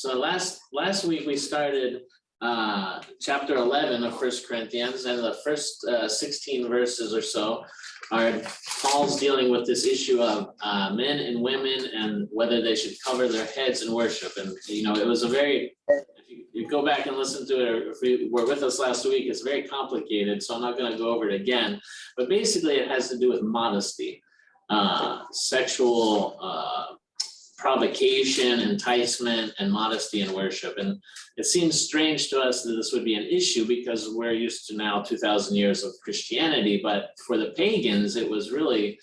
So last week we started chapter 11 of 1 Corinthians, and the first 16 verses or so are Paul's dealing with this issue of men and women and whether they should cover their heads in worship. And it was a very, if you go back and listen to it, or if you were with us last week, it's very complicated, so I'm not going to go over it again. But basically it has to do with modesty, sexual provocation, enticement, and modesty in worship. And it seems strange to us that this would be an issue because we're used to now 2,000 years of Christianity, but for the pagans, it was really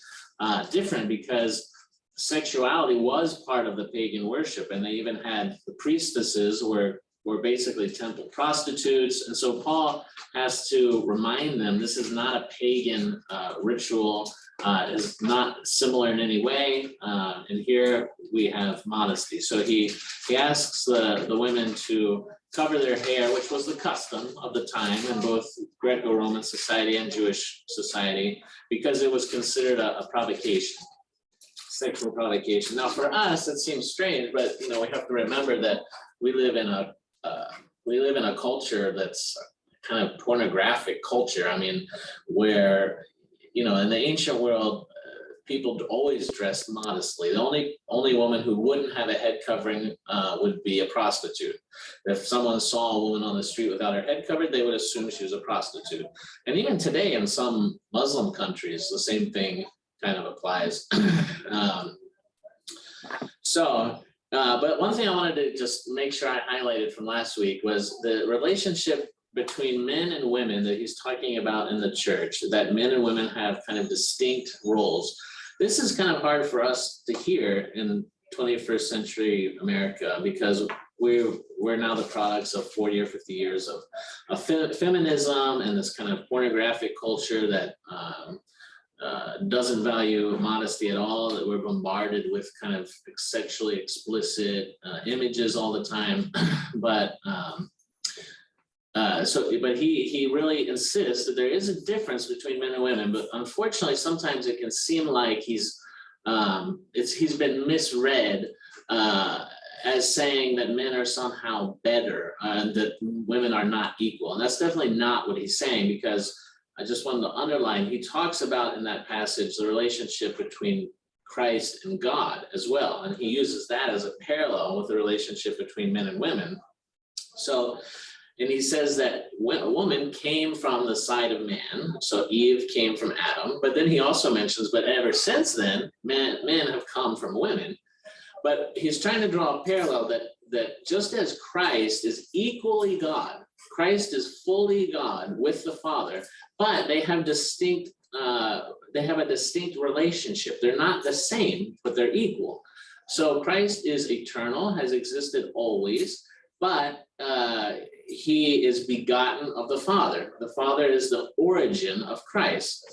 different because sexuality was part of the pagan worship, and they even had the priestesses were basically temple prostitutes. And so Paul has to remind them this is not a pagan ritual, is not similar in any way. And here we have modesty. So he asks the women to cover their hair, which was the custom of the time in both Greco-Roman society and Jewish society, because it was considered a provocation, sexual provocation. Now for us, it seems strange, but we have to remember that we live in a culture that's kind of pornographic culture. I mean, where in the ancient world, people always dressed modestly. The only woman who wouldn't have a head covering would be a prostitute. If someone saw a woman on the street without her head covered, they would assume she was a prostitute. And even today, in some Muslim countries, the same thing kind of applies. But one thing I wanted to just make sure I highlighted from last week was the relationship between men and women that he's talking about in the church, that men and women have kind of distinct roles. This is kind of hard for us to hear in 21st century America because we're now the products of 40 or 50 years of feminism and this kind of pornographic culture that doesn't value modesty at all, that we're bombarded with kind of sexually explicit images all the time. But he really insists that there is a difference between men and women, but unfortunately sometimes it can seem like he's been misread as saying that men are somehow better and that women are not equal. And that's definitely not what he's saying, because I just wanted to underline, he talks about in that passage the relationship between Christ and God as well. And he uses that as a parallel with the relationship between men and women. And he says that when a woman came from the side of man, so Eve came from Adam, but then he also mentions, but ever since then, men have come from women. But he's trying to draw a parallel that just as Christ is equally God, Christ is fully God with the Father, but they have a distinct relationship. They're not the same, but they're equal. So Christ is eternal, has existed always, but he is begotten of the Father. The Father is the origin of Christ.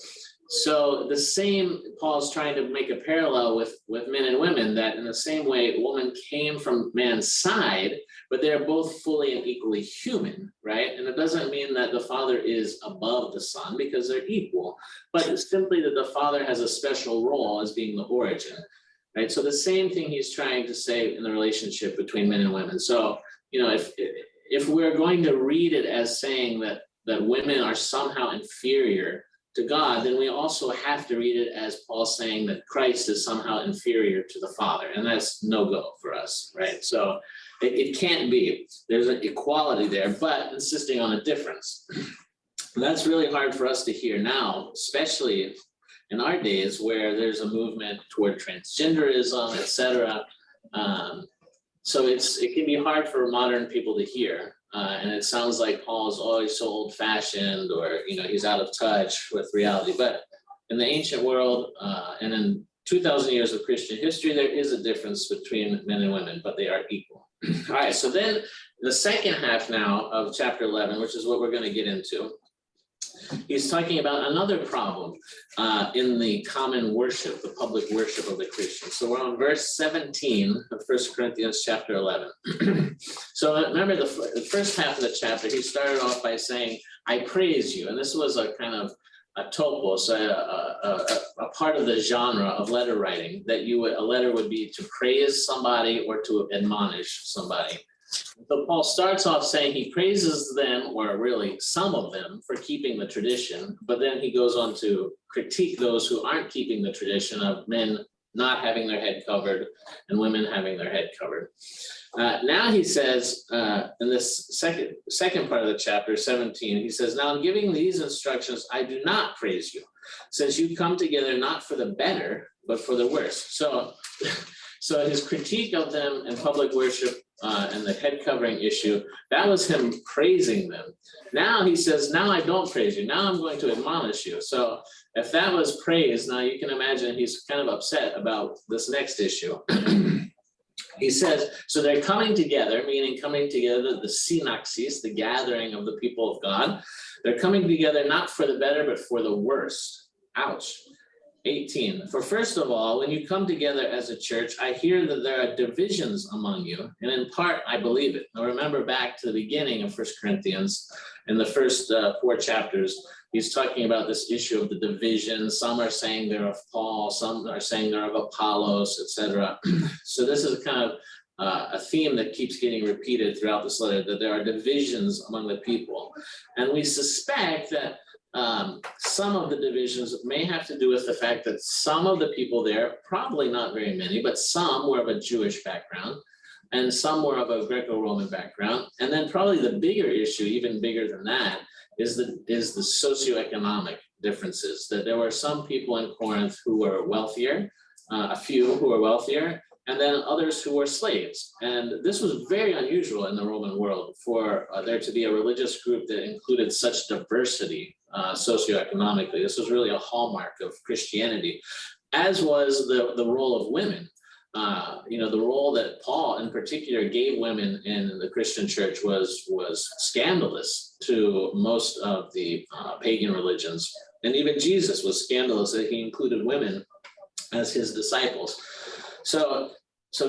So the same, Paul's trying to make a parallel with men and women, that in the same way, a woman came from man's side, but they're both fully and equally human, right? And it doesn't mean that the Father is above the Son, because they're equal, but it's simply that the Father has a special role as being the origin, right? So the same thing he's trying to say in the relationship between men and women. So, if we're going to read it as saying that women are somehow inferior to God, then we also have to read it as Paul saying that Christ is somehow inferior to the Father, and that's no-go for us, right? So it can't be. There's an equality there, but insisting on a difference. And that's really hard for us to hear now, especially in our days where there's a movement toward transgenderism, etc. So it can be hard for modern people to hear. And it sounds like Paul is always so old-fashioned, or he's out of touch with reality. But in the ancient world, and in 2,000 years of Christian history, there is a difference between men and women, but they are equal. All right, so then the second half now of chapter 11, which is what we're going to get into, he's talking about another problem in the common worship, the public worship of the Christians. So we're on verse 17 of 1 Corinthians chapter 11. So remember the first half of the chapter, he started off by saying, I praise you. And this was a kind of a topos, a part of the genre of letter writing, that a letter would be to praise somebody or to admonish somebody. So Paul starts off saying he praises them, or really some of them, for keeping the tradition, but then he goes on to critique those who aren't keeping the tradition of men not having their head covered and women having their head covered. Now he says, in this second part of the chapter, 17, he says, now in giving these instructions, I do not praise you, since you come together not for the better, but for the worse. So his critique of them in public worship and the head covering issue, that was him praising them. Now he says, now I don't praise you. Now I'm going to admonish you. So if that was praise, now you can imagine he's kind of upset about this next issue. He says, so they're coming together, meaning coming together, the synaxis, the gathering of the people of God. They're coming together not for the better, but for the worse. Ouch. 18, for first of all, when you come together as a church, I hear that there are divisions among you, and in part, I believe it. Now remember back to the beginning of 1 Corinthians, in the first 4 chapters, he's talking about this issue of the division. Some are saying they're of Paul, some are saying they're of Apollos, etc. So this is kind of a theme that keeps getting repeated throughout this letter, that there are divisions among the people. And we suspect that some of the divisions may have to do with the fact that some of the people there, probably not very many, but some were of a Jewish background and some were of a Greco-Roman background. And then probably the bigger issue, even bigger than that, is the socioeconomic differences, that there were some people in Corinth who were wealthier, a few who were wealthier, and then others who were slaves. And this was very unusual in the Roman world for there to be a religious group that included such diversity socioeconomically. This was really a hallmark of Christianity, as was the role of women. The role that Paul in particular gave women in the Christian church was scandalous to most of the pagan religions. And even Jesus was scandalous that he included women as his disciples. So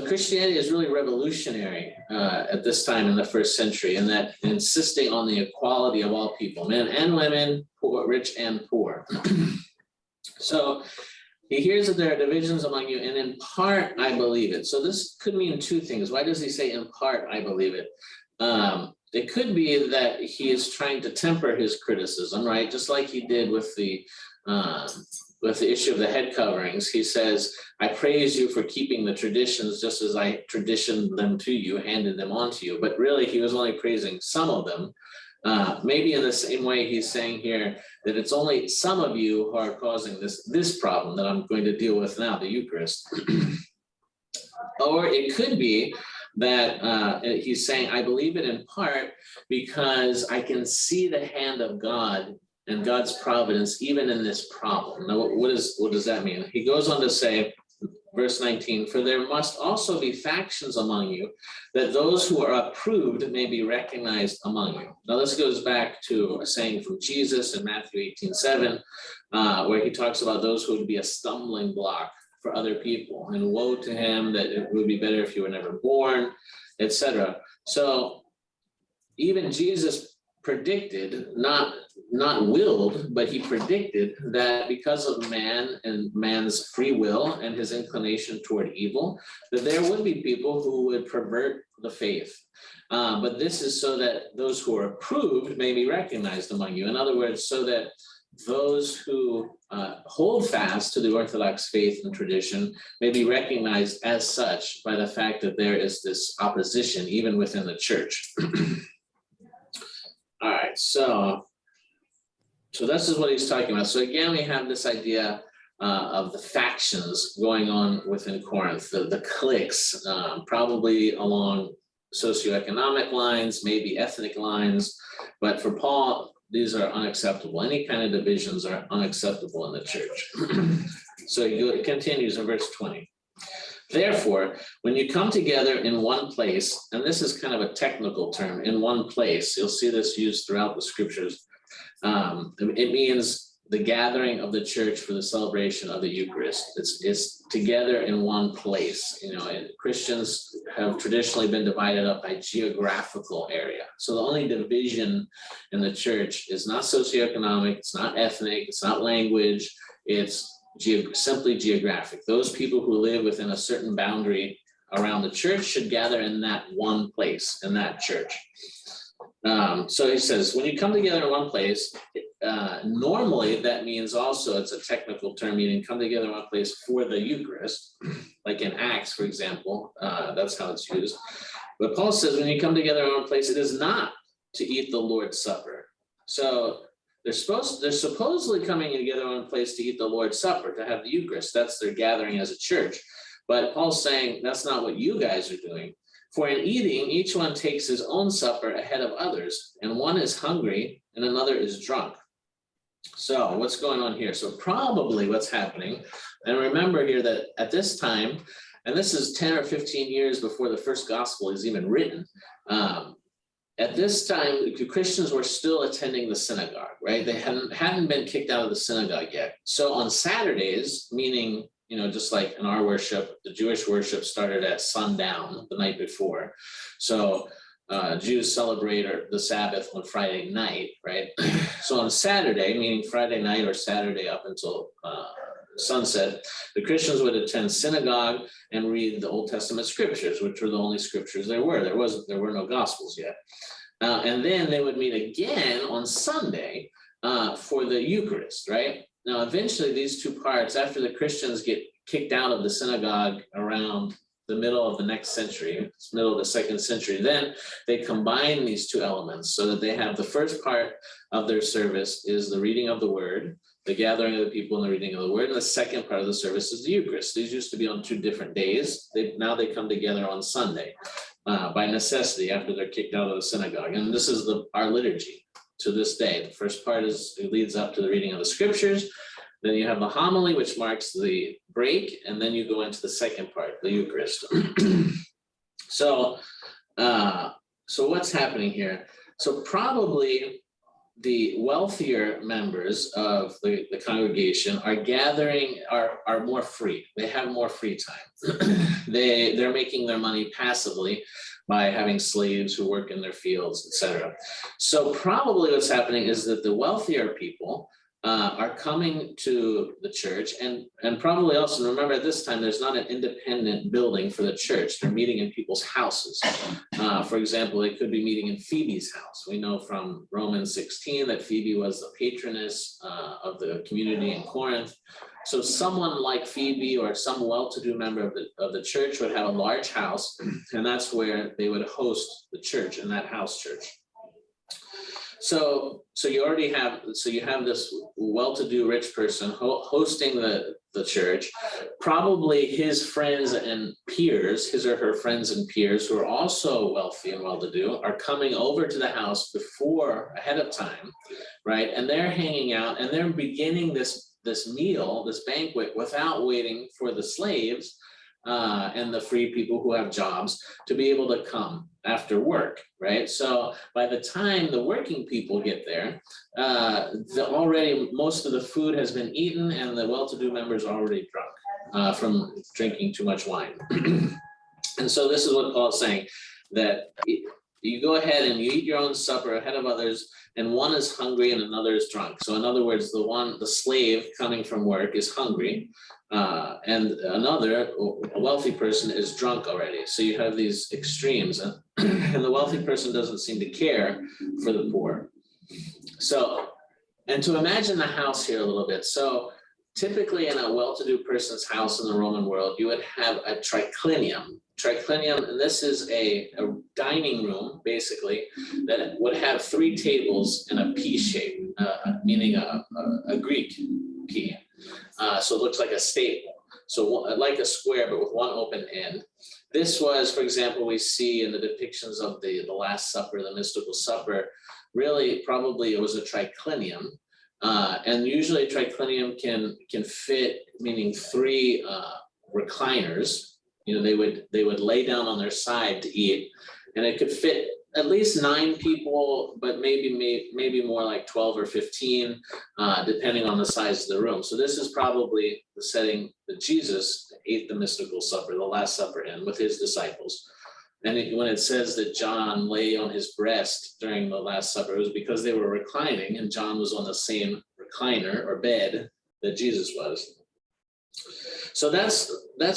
Christianity is really revolutionary at this time in the first century, in that insisting on the equality of all people, men and women, poor, rich and poor. So he hears that there are divisions among you, and in part, I believe it. So this could mean two things. Why does he say in part, I believe it? It could be that he is trying to temper his criticism, right? Just like he did with the issue of the head coverings. He says, I praise you for keeping the traditions just as I traditioned them to you, handed them on to you. But really, he was only praising some of them. Maybe in the same way he's saying here that it's only some of you who are causing this problem that I'm going to deal with now, the Eucharist. Or it could be that he's saying, I believe it in part because I can see the hand of God and God's providence even in this problem. Now, what does that mean? He goes on to say, verse 19, for there must also be factions among you, that those who are approved may be recognized among you. Now, this goes back to a saying from Jesus in Matthew 18:7, where he talks about those who would be a stumbling block for other people, and woe to him, that it would be better if you were never born, etc. So even Jesus predicted, not willed, but he predicted that because of man and man's free will and his inclination toward evil, that there would be people who would pervert the faith. But this is so that those who are approved may be recognized among you. In other words, so that those who hold fast to the Orthodox faith and tradition may be recognized as such by the fact that there is this opposition even within the church. All right, so this is what he's talking about. So again, we have this idea of the factions going on within Corinth, the cliques, probably along socioeconomic lines, maybe ethnic lines, but for Paul, these are unacceptable. Any kind of divisions are unacceptable in the church. So it continues in verse 20. Therefore, when you come together in one place, and this is kind of a technical term, in one place, you'll see this used throughout the scriptures. It means the gathering of the church for the celebration of the Eucharist. It's together in one place. And Christians have traditionally been divided up by geographical area. So the only division in the church is not socioeconomic, it's not ethnic, it's not language, it's simply geographic. Those people who live within a certain boundary around the church should gather in that one place, in that church. So he says, when you come together in one place, normally that means also, it's a technical term, meaning come together in one place for the Eucharist, like in Acts, for example, that's how it's used. But Paul says, when you come together in one place, it is not to eat the Lord's Supper. So they're supposedly coming together in one place to eat the Lord's Supper, to have the Eucharist. That's their gathering as a church. But Paul's saying that's not what you guys are doing. For in eating, each one takes his own supper ahead of others, and one is hungry and another is drunk. So what's going on here? So probably what's happening, and remember here that at this time, and this is 10 or 15 years before the first gospel is even written, at this time, the Christians were still attending the synagogue, right? They hadn't been kicked out of the synagogue yet. So on Saturdays, meaning, just like in our worship, the Jewish worship started at sundown the night before. So Jews celebrate the Sabbath on Friday night, right? So on Saturday, meaning Friday night or Saturday up until sunset, the Christians would attend synagogue and read the Old Testament scriptures, which were the only scriptures there were. There were no gospels yet. And then they would meet again on Sunday for the Eucharist, right? Now, eventually these two parts, after the Christians get kicked out of the synagogue around the middle of the next century, middle of the second century, then they combine these two elements so that they have the first part of their service is the reading of the word, the gathering of the people and the reading of the word, and the second part of the service is the Eucharist. These used to be on 2 different days. Now they come together on Sunday by necessity after they're kicked out of the synagogue. And this is our liturgy to this day. The first part it leads up to the reading of the scriptures. Then you have the homily, which marks the break, and then you go into the second part, the Eucharist. So what's happening here? So probably the wealthier members of the congregation are more free. They have more free time. They're making their money passively by having slaves who work in their fields, etc. So probably what's happening is that the wealthier people are coming to the church, and probably also, remember at this time, there's not an independent building for the church. They're meeting in people's houses. For example, they could be meeting in Phoebe's house. We know from Romans 16 that Phoebe was the patroness of the community in Corinth. So someone like Phoebe or some well-to-do member of the church would have a large house, and that's where they would host the church, in that house church. So you have this well-to-do rich person hosting the church. Probably his friends and peers, his or her friends and peers who are also wealthy and well-to-do, are coming over to the house ahead of time, right? And they're hanging out and they're beginning this meal, this banquet, without waiting for the slaves and the free people who have jobs to be able to come after work, right? So by the time the working people get there, already most of the food has been eaten and the well-to-do members are already drunk from drinking too much wine. And so this is what Paul's saying, that you go ahead and you eat your own supper ahead of others, and one is hungry and another is drunk. So in other words, the slave coming from work is hungry, and another, a wealthy person, is drunk already. So you have these extremes, and the wealthy person doesn't seem to care for the poor. So, and to imagine the house here a little bit. So typically in a well-to-do person's house in the Roman world, you would have a triclinium. And this is a dining room, basically, that would have 3 tables in a P shape, meaning a Greek P. So it looks like a staple. So like a square, but with one open end. This was, for example, we see in the depictions of the Last Supper, the mystical supper, really probably it was a triclinium. And usually a triclinium can fit, meaning 3 recliners. You know, they would lay down on their side to eat, and it could fit at least 9 people, but maybe more like 12 or 15, depending on the size of the room. So this is probably the setting that Jesus ate the mystical supper, the Last Supper, in with his disciples. And when it says that John lay on his breast during the Last Supper, it was because they were reclining, and John was on the same recliner or bed that Jesus was. So that's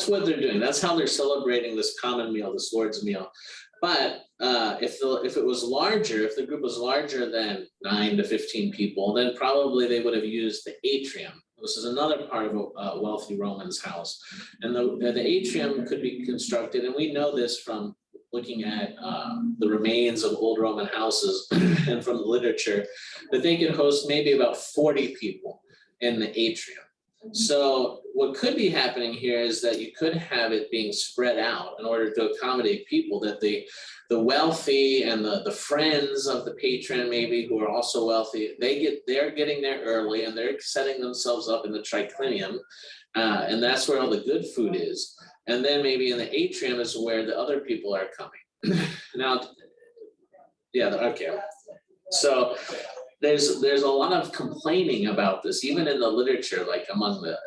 what they're doing. That's how they're celebrating this common meal, this Lord's meal. But if it was larger, if the group was larger than 9 to 15 people, then probably they would have used the atrium. This is another part of a wealthy Roman's house. And the atrium could be constructed, and we know this from looking at the remains of old Roman houses and from the literature, that they could host maybe about 40 people in the atrium. So what could be happening here is that you could have it being spread out in order to accommodate people, that the wealthy and the friends of the patron maybe who are also wealthy, they're getting there early and they're setting themselves up in the triclinium, and that's where all the good food is. And then maybe in the atrium is where the other people are coming. Now, yeah, okay. So there's a lot of complaining about this, even in the literature, like among the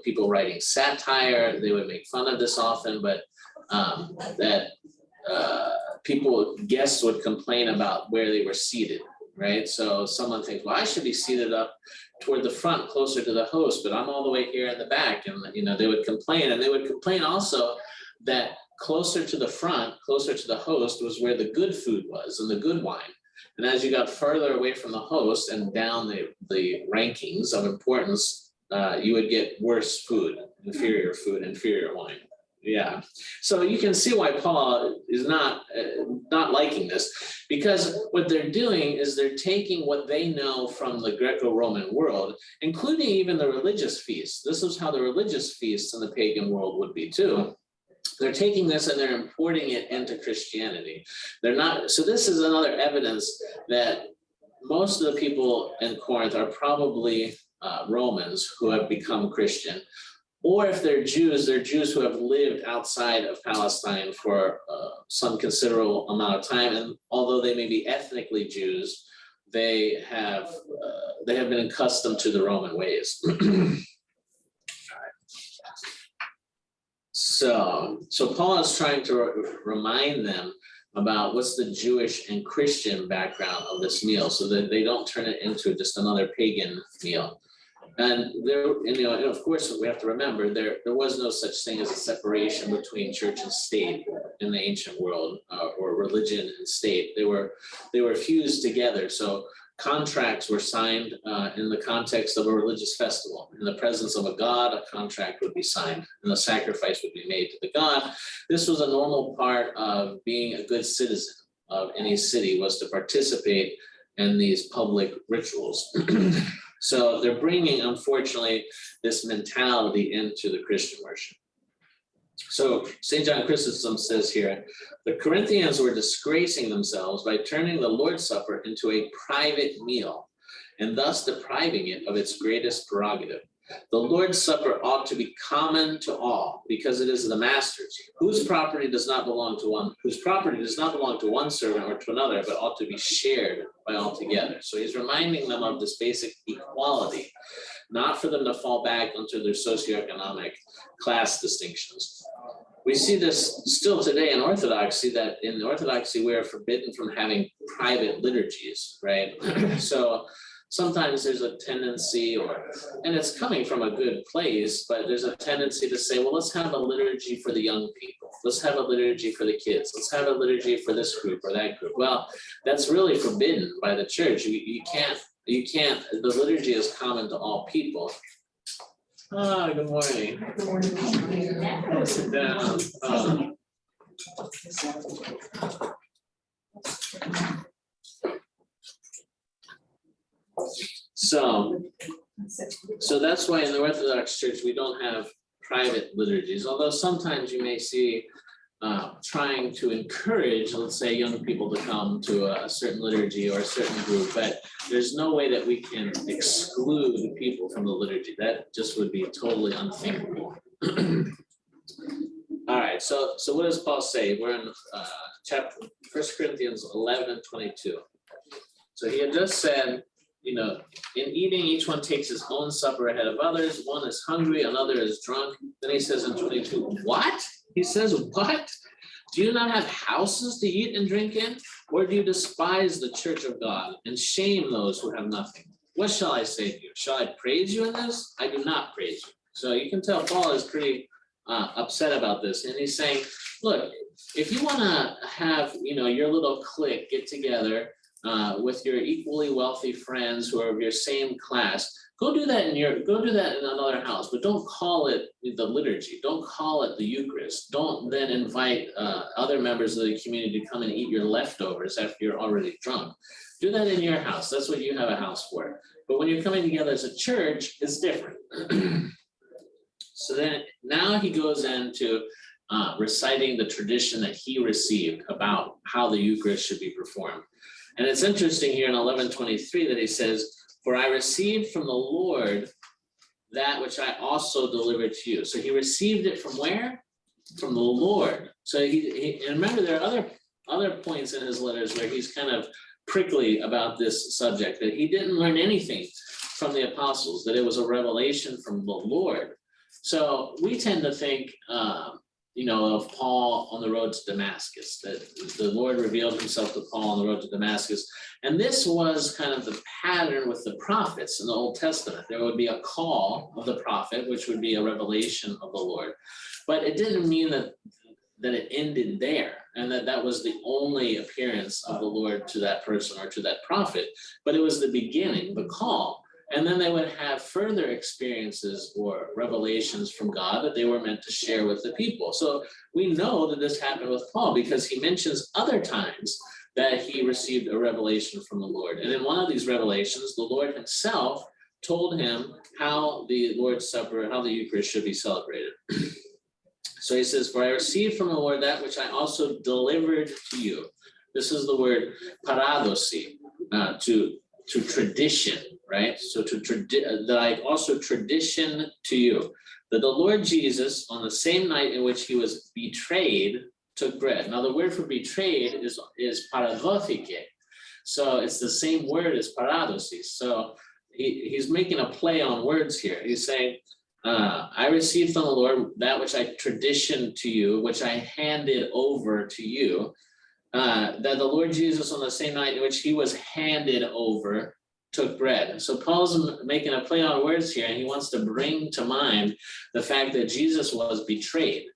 people writing satire. They would make fun of this often, but guests would complain about where they were seated, right? So someone thinks, well, I should be seated up toward the front, closer to the host, but I'm all the way here in the back. And, they would complain, and they would complain also that closer to the front, closer to the host was where the good food was and the good wine. And as you got further away from the host and down the rankings of importance, you would get worse food, inferior wine. Yeah. So you can see why Paul is not liking this, because what they're doing is they're taking what they know from the Greco-Roman world, including even the religious feasts. This is how the religious feasts in the pagan world would be too. They're taking this and they're importing it into Christianity. They're not. So this is another evidence that most of the people in Corinth are probably Romans who have become Christian. Or if they're Jews who have lived outside of Palestine for some considerable amount of time. And although they may be ethnically Jews, they have been accustomed to the Roman ways. So Paul is trying to remind them about what's the Jewish and Christian background of this meal, so that they don't turn it into just another pagan meal. And of course, we have to remember there was no such thing as a separation between church and state in the ancient world, or religion and state. They were fused together. So contracts were signed in the context of a religious festival. In the presence of a god, a contract would be signed and a sacrifice would be made to the god. This was a normal part of being a good citizen of any city, was to participate in these public rituals. So they're bringing, unfortunately, this mentality into the Christian worship. So St. John Chrysostom says here, the Corinthians were disgracing themselves by turning the Lord's Supper into a private meal, and thus depriving it of its greatest prerogative. The Lord's Supper ought to be common to all, because it is the master's, whose property does not belong to one servant or to another, but ought to be shared by all together. So he's reminding them of this basic equality, not for them to fall back onto their socioeconomic class distinctions. We see this still today in Orthodoxy, that in Orthodoxy we are forbidden from having private liturgies, right? So sometimes there's a tendency, and it's coming from a good place, but there's a tendency to say, well, let's have a liturgy for the young people. Let's have a liturgy for the kids. Let's have a liturgy for this group or that group. Well, that's really forbidden by the church. You can't, the liturgy is common to all people. Good morning. Good morning. Sit down. So that's why in the Orthodox Church we don't have private liturgies, although sometimes you may see trying to encourage, let's say, young people to come to a certain liturgy or a certain group, but there's no way that we can exclude people from the liturgy. That just would be totally unthinkable. All right, so what does Paul say? We're in chapter 1 Corinthians 11:22. So he had just said, in eating, each one takes his own supper ahead of others. One is hungry, another is drunk. Then he says in 22, what? He says, what? Do you not have houses to eat and drink in? Or do you despise the church of God and shame those who have nothing? What shall I say to you? Shall I praise you in this? I do not praise you. So you can tell Paul is pretty upset about this. And he's saying, look, if you want to have, your little clique get together with your equally wealthy friends who are of your same class, go do that in another house, but don't call it the liturgy. Don't call it the Eucharist. Don't then invite other members of the community to come and eat your leftovers after you're already drunk. Do that in your house. That's what you have a house for. But when you're coming together as a church, it's different. So then now he goes into reciting the tradition that he received about how the Eucharist should be performed. And it's interesting here in 11:23 that he says, "For I received from the Lord that which I also delivered to you." So he received it from where? From the Lord. So and remember, there are other points in his letters where he's kind of prickly about this subject, that he didn't learn anything from the apostles, that it was a revelation from the Lord. So we tend to think, of Paul on the road to Damascus, that the Lord revealed himself to Paul on the road to Damascus. And this was kind of the pattern with the prophets in the Old Testament. There would be a call of the prophet, which would be a revelation of the Lord. But it didn't mean that it ended there, and that was the only appearance of the Lord to that person or to that prophet. But it was the beginning, the call. And then they would have further experiences or revelations from God that they were meant to share with the people. So we know that this happened with Paul because he mentions other times that he received a revelation from the Lord. And in one of these revelations, the Lord himself told him how the Lord's Supper, how the Eucharist should be celebrated. So he says, "For I received from the Lord that which I also delivered to you." This is the word paradosi, to tradition, right? So that I also tradition to you, that the Lord Jesus, on the same night in which he was betrayed, took bread. Now the word for betrayed is paradothike. So it's the same word as paradosis. So he's making a play on words here. He's saying, I received from the Lord that which I traditioned to you, which I handed over to you, that the Lord Jesus, on the same night in which he was handed over, took bread. So Paul's making a play on words here, and he wants to bring to mind the fact that Jesus was betrayed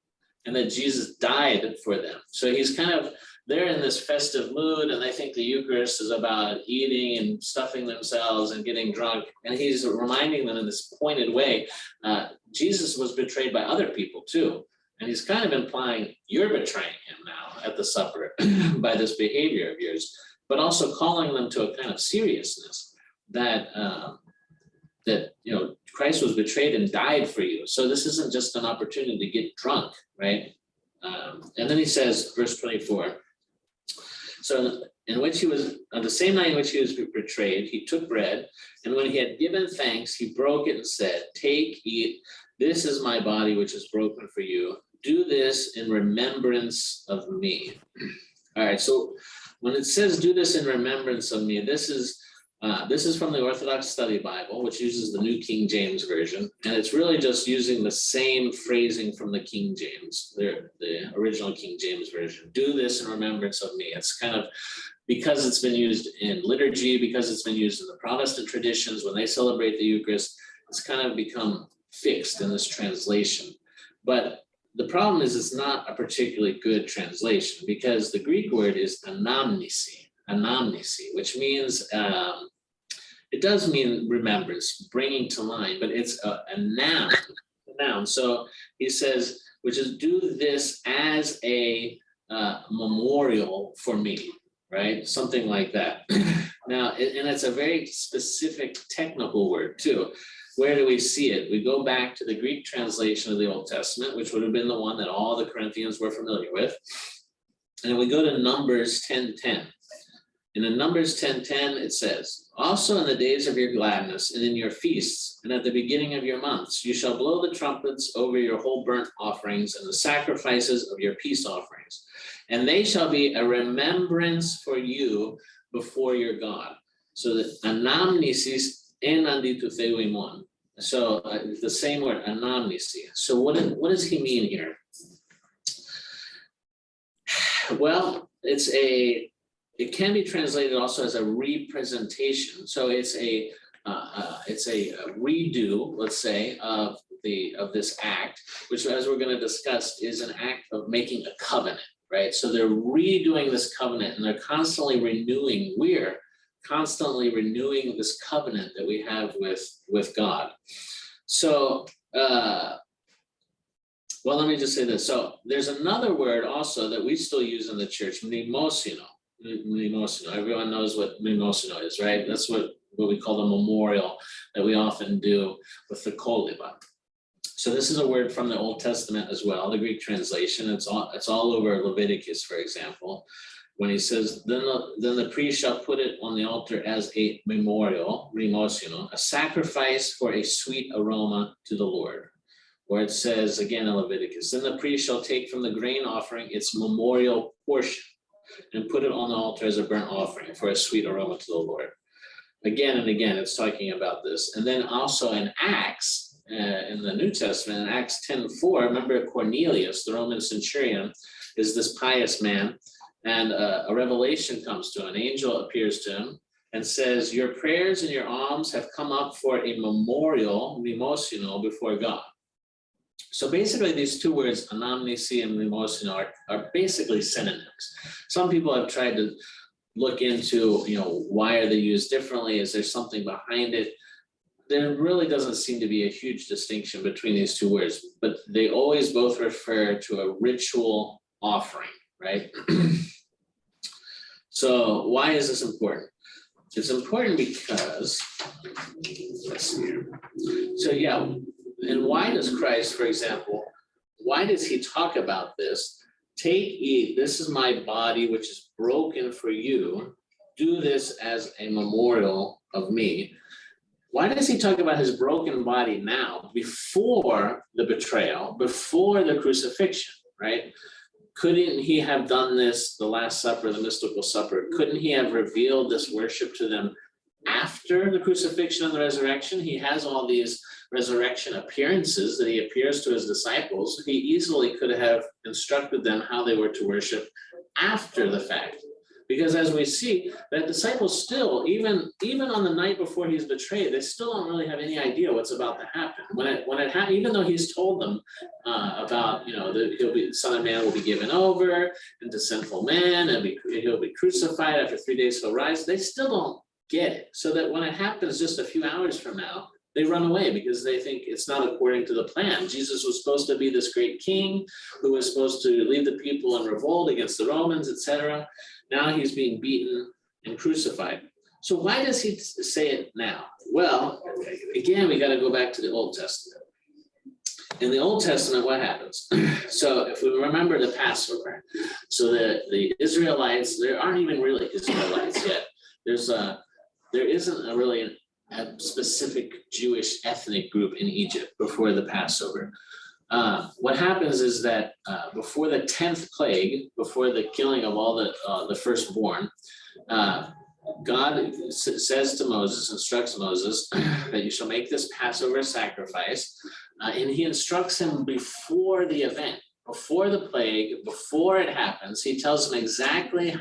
and that Jesus died for them. So he's kind of, they're in this festive mood, and they think the Eucharist is about eating and stuffing themselves and getting drunk. And he's reminding them in this pointed way, Jesus was betrayed by other people too. And he's kind of implying, you're betraying him now at the supper by this behavior of yours, but also calling them to a kind of seriousness that Christ was betrayed and died for you. So this isn't just an opportunity to get drunk, right? And then he says, verse 24, "So in which he was, on the same night in which he was betrayed, he took bread, and when he had given thanks, he broke it and said, 'Take, eat, this is my body which is broken for you. Do this in remembrance of me.'" All right, so when it says do this in remembrance of me, this is from the Orthodox Study Bible, which uses the New King James Version, and it's really just using the same phrasing from the King James, the original King James Version. Do this in remembrance of me. It's kind of, because it's been used in liturgy, because it's been used in the Protestant traditions when they celebrate the Eucharist, it's kind of become fixed in this translation. But the problem is it's not a particularly good translation, because the Greek word is anamnesi, which means, it does mean remembrance, bringing to mind, but it's a noun. So he says, which is do this as a memorial for me, right? Something like that. Now, and it's a very specific technical word too. Where do we see it? We go back to the Greek translation of the Old Testament, which would have been the one that all the Corinthians were familiar with. And we go to Numbers 10:10. And in Numbers 10:10, it says, "Also in the days of your gladness and in your feasts and at the beginning of your months, you shall blow the trumpets over your whole burnt offerings and the sacrifices of your peace offerings. And they shall be a remembrance for you before your God." So the anamnesis enanditu theuimon. So the same word, anamnesis. So what does he mean here? Well, it can be translated also as a representation. So it's a redo, let's say, of this act, which, as we're going to discuss, is an act of making a covenant, right? So they're redoing this covenant, and they're constantly renewing. We're constantly renewing this covenant that we have with God. So, well, let me just say this. So there's another word also that we still use in the church, mnemosino. Mnemosino. Everyone knows what mnemosino is, right? That's what we call the memorial that we often do with the koliba. So this is a word from the Old Testament as well, the Greek translation. It's all over Leviticus, for example, when he says, then the priest shall put it on the altar as a memorial, mnemosino, a sacrifice for a sweet aroma to the Lord. Or it says again in Leviticus, then the priest shall take from the grain offering its memorial portion and put it on the altar as a burnt offering for a sweet aroma to the Lord. Again and again, it's talking about this. And then also in Acts, in the New Testament, in Acts 10:4, remember Cornelius, the Roman centurion, is this pious man, and a revelation comes to him. An angel appears to him and says, your prayers and your alms have come up for a memorial, mnemosino, before God. So basically these two words, anamnesi and mnemosino, are basically synonyms. Some people have tried to look into, why are they used differently? Is there something behind it? There really doesn't seem to be a huge distinction between these two words, but they always both refer to a ritual offering, right? So why is this important? It's important because, let's see here. So yeah, and why does Christ, for example, why does he talk about this? Take, eat, this is my body, which is broken for you. Do this as a memorial of me. Why does he talk about his broken body now, before the betrayal, before the crucifixion, right? Couldn't he have done this, the Last Supper, the mystical supper? Couldn't he have revealed this worship to them after the crucifixion and the resurrection? He has all these resurrection appearances that he appears to his disciples. He easily could have instructed them how they were to worship after the fact. Because as we see, that disciples still, even on the night before he's betrayed, they still don't really have any idea what's about to happen. When it happened, even though he's told them about, the Son of Man will be given over into sinful men, and he'll be crucified, after 3 days he'll rise, they still don't get it. So that when it happens just a few hours from now, they run away because they think it's not according to the plan. Jesus was supposed to be this great king who was supposed to lead the people in revolt against the Romans, etc. Now he's being beaten and crucified. So why does he say it now? Well, again, we got to go back to the Old Testament. In the Old Testament, what happens? So if we remember the Passover, so the Israelites, there aren't even really Israelites yet. There isn't a really a specific Jewish ethnic group in Egypt before the Passover. What happens is that before the 10th plague, before the killing of all the firstborn, God says to Moses, instructs Moses, that you shall make this Passover sacrifice, and he instructs him before the event, before the plague, before it happens. He tells him exactly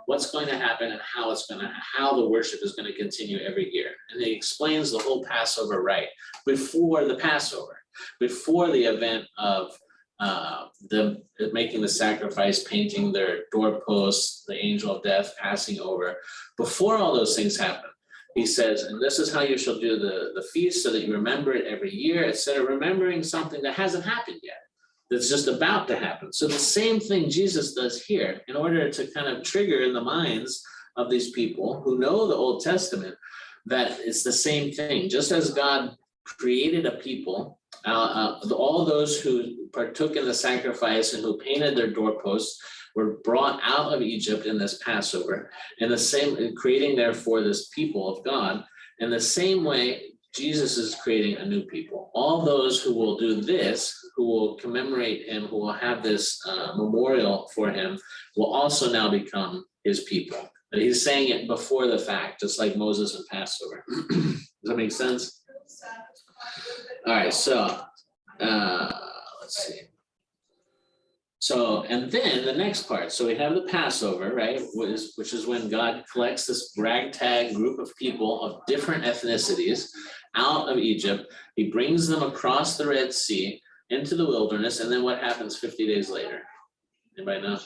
what's going to happen and how the worship is going to continue every year. And he explains the whole Passover rite before the Passover, before the event of them making the sacrifice, painting their doorposts, the angel of death passing over. Before all those things happen, he says, and this is how you shall do the feast, so that you remember it every year, etc., remembering something that hasn't happened yet, that's just about to happen. So the same thing Jesus does here, in order to kind of trigger in the minds of these people who know the Old Testament that it's the same thing. Just as God created a people, all those who partook in the sacrifice and who painted their doorposts were brought out of Egypt in this Passover, and the same, creating therefore this people of God. In the same way, Jesus is creating a new people. All those who will do this, who will commemorate him, who will have this memorial for him, will also now become his people. But he's saying it before the fact, just like Moses and Passover. Does that make sense? All right, so let's see. So, and then the next part, so we have the Passover, right, which is when God collects this ragtag group of people of different ethnicities, out of Egypt. He brings them across the Red Sea into the wilderness. And then what happens 50 days later? Anybody know?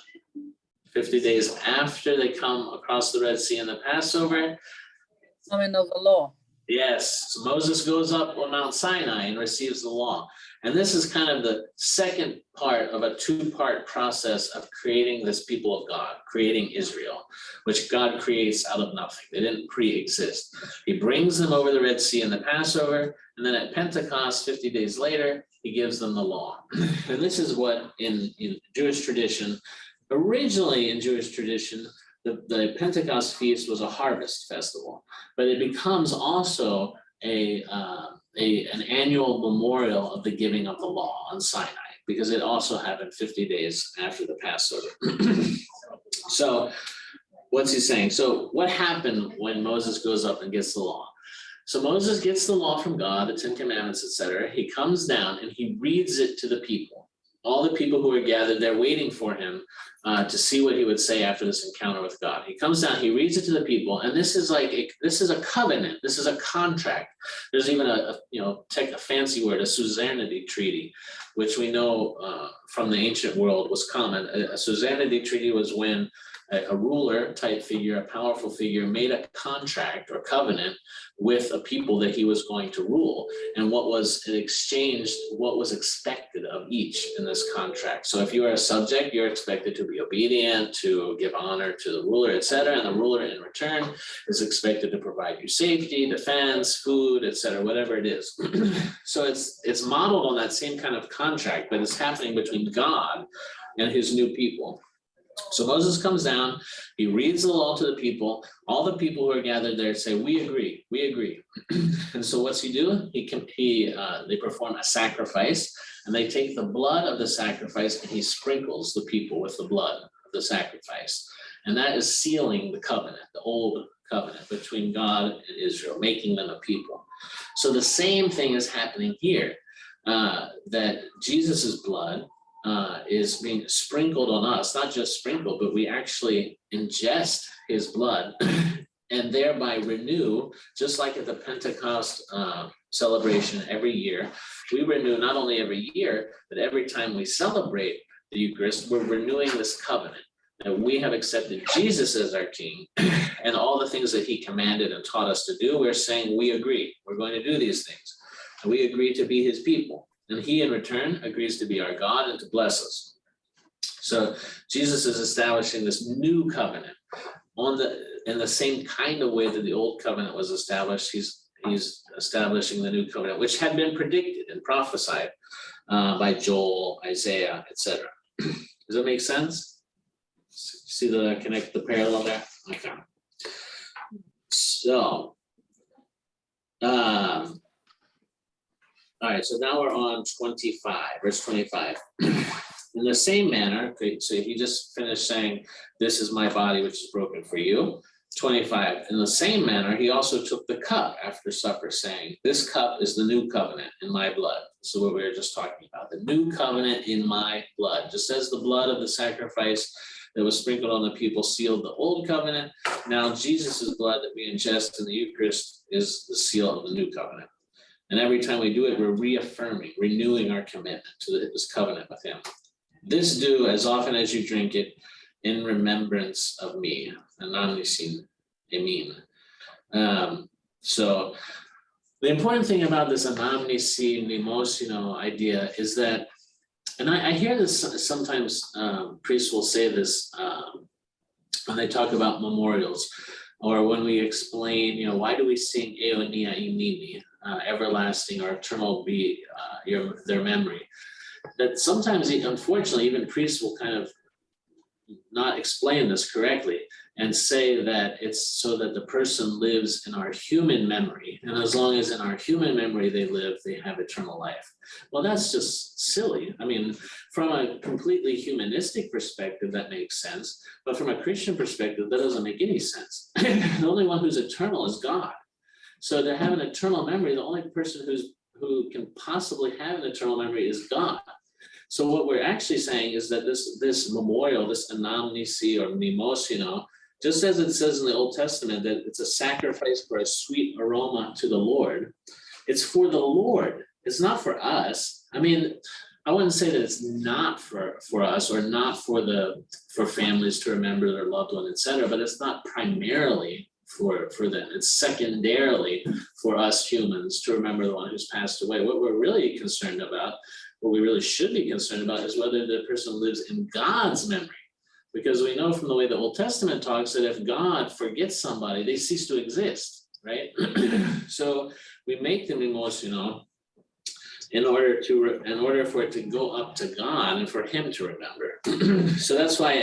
50 days after they come across the Red Sea in the Passover. Coming of the law. Yes, so Moses goes up on Mount Sinai and receives the law. And this is kind of the second part of a two-part process of creating this people of God, creating Israel, which God creates out of nothing. They didn't pre-exist. He brings them over the Red Sea in the Passover, and then at Pentecost, 50 days later, he gives them the law. And this is what in Jewish tradition, originally in Jewish tradition, the Pentecost feast was a harvest festival, but it becomes also an annual memorial of the giving of the law on Sinai, because it also happened 50 days after the Passover. So what's he saying? So what happened when Moses goes up and gets the law? So Moses gets the law from God, the 10 Commandments, etc. He comes down and he reads it to the people. All the people who are gathered there waiting for him to see what he would say after this encounter with God. He comes down, he reads it to the people, and this is a covenant. This is a contract. There's even a fancy word, a suzerainty treaty, which we know from the ancient world was common. A suzerainty treaty was when a ruler type figure, a powerful figure, made a contract or covenant with a people that he was going to rule, and what was exchanged, what was expected of each in this contract. So if you are a subject, you're expected to be obedient, to give honor to the ruler, etc., and the ruler in return is expected to provide you safety, defense, food, etc., whatever it is. So it's modeled on that same kind of contract, but it's happening between God and his new people. So Moses comes down, he reads the law to the people. All the people who are gathered there say, we agree. And so what's he do? They perform a sacrifice, and they take the blood of the sacrifice and he sprinkles the people with the blood of the sacrifice. And that is sealing the covenant, the old covenant between God and Israel, making them a people. So the same thing is happening here, that Jesus's blood is being sprinkled on us, not just sprinkled, but we actually ingest his blood and thereby renew, just like at the Pentecost celebration every year. We renew not only every year, but every time we celebrate the Eucharist, we're renewing this covenant that we have accepted Jesus as our King and all the things that he commanded and taught us to do. We're saying we agree, we're going to do these things, and we agree to be his people. And he, in return, agrees to be our God and to bless us. So Jesus is establishing this new covenant in the same kind of way that the old covenant was established. He's establishing the new covenant, which had been predicted and prophesied by Joel, Isaiah, etc. Does that make sense? See the parallel there? Okay. So, all right, so now we're on 25, verse 25. In the same manner, okay, so if you just finish saying, this is my body, which is broken for you. 25, in the same manner, he also took the cup after supper, saying, this cup is the new covenant in my blood. So what we were just talking about, the new covenant in my blood. Just as the blood of the sacrifice that was sprinkled on the people sealed the old covenant, now Jesus's blood that we ingest in the Eucharist is the seal of the new covenant. And every time we do it, we're reaffirming, renewing our commitment to this covenant with him. This do as often as you drink it in remembrance of me. Anamnesin, amen. So the important thing about this anamnesin, mnemosino idea is that, and I hear this sometimes, priests will say this when they talk about memorials, or when we explain, why do we sing Eonia Imini? Everlasting or eternal be their memory. That sometimes, unfortunately, even priests will kind of not explain this correctly and say that it's so that the person lives in our human memory. And as long as in our human memory they live, they have eternal life. Well, that's just silly. I mean, from a completely humanistic perspective, that makes sense. But from a Christian perspective, that doesn't make any sense. The only one who's eternal is God. So to have an eternal memory, the only person who can possibly have an eternal memory is God. So what we're actually saying is that this memorial, this anamnesi or mnemosino, just as it says in the Old Testament that it's a sacrifice for a sweet aroma to the Lord, it's for the Lord. It's not for us. I mean, I wouldn't say that it's not for us or not for families to remember their loved one, etc. But it's not primarily for them. It's secondarily for us humans to remember the one who's passed away. What we're really concerned about, what we really should be concerned about, is whether the person lives in God's memory. Because we know from the way the Old Testament talks that if God forgets somebody, they cease to exist, right? So we make them emotional in order for it to go up to God and for Him to remember. So that's why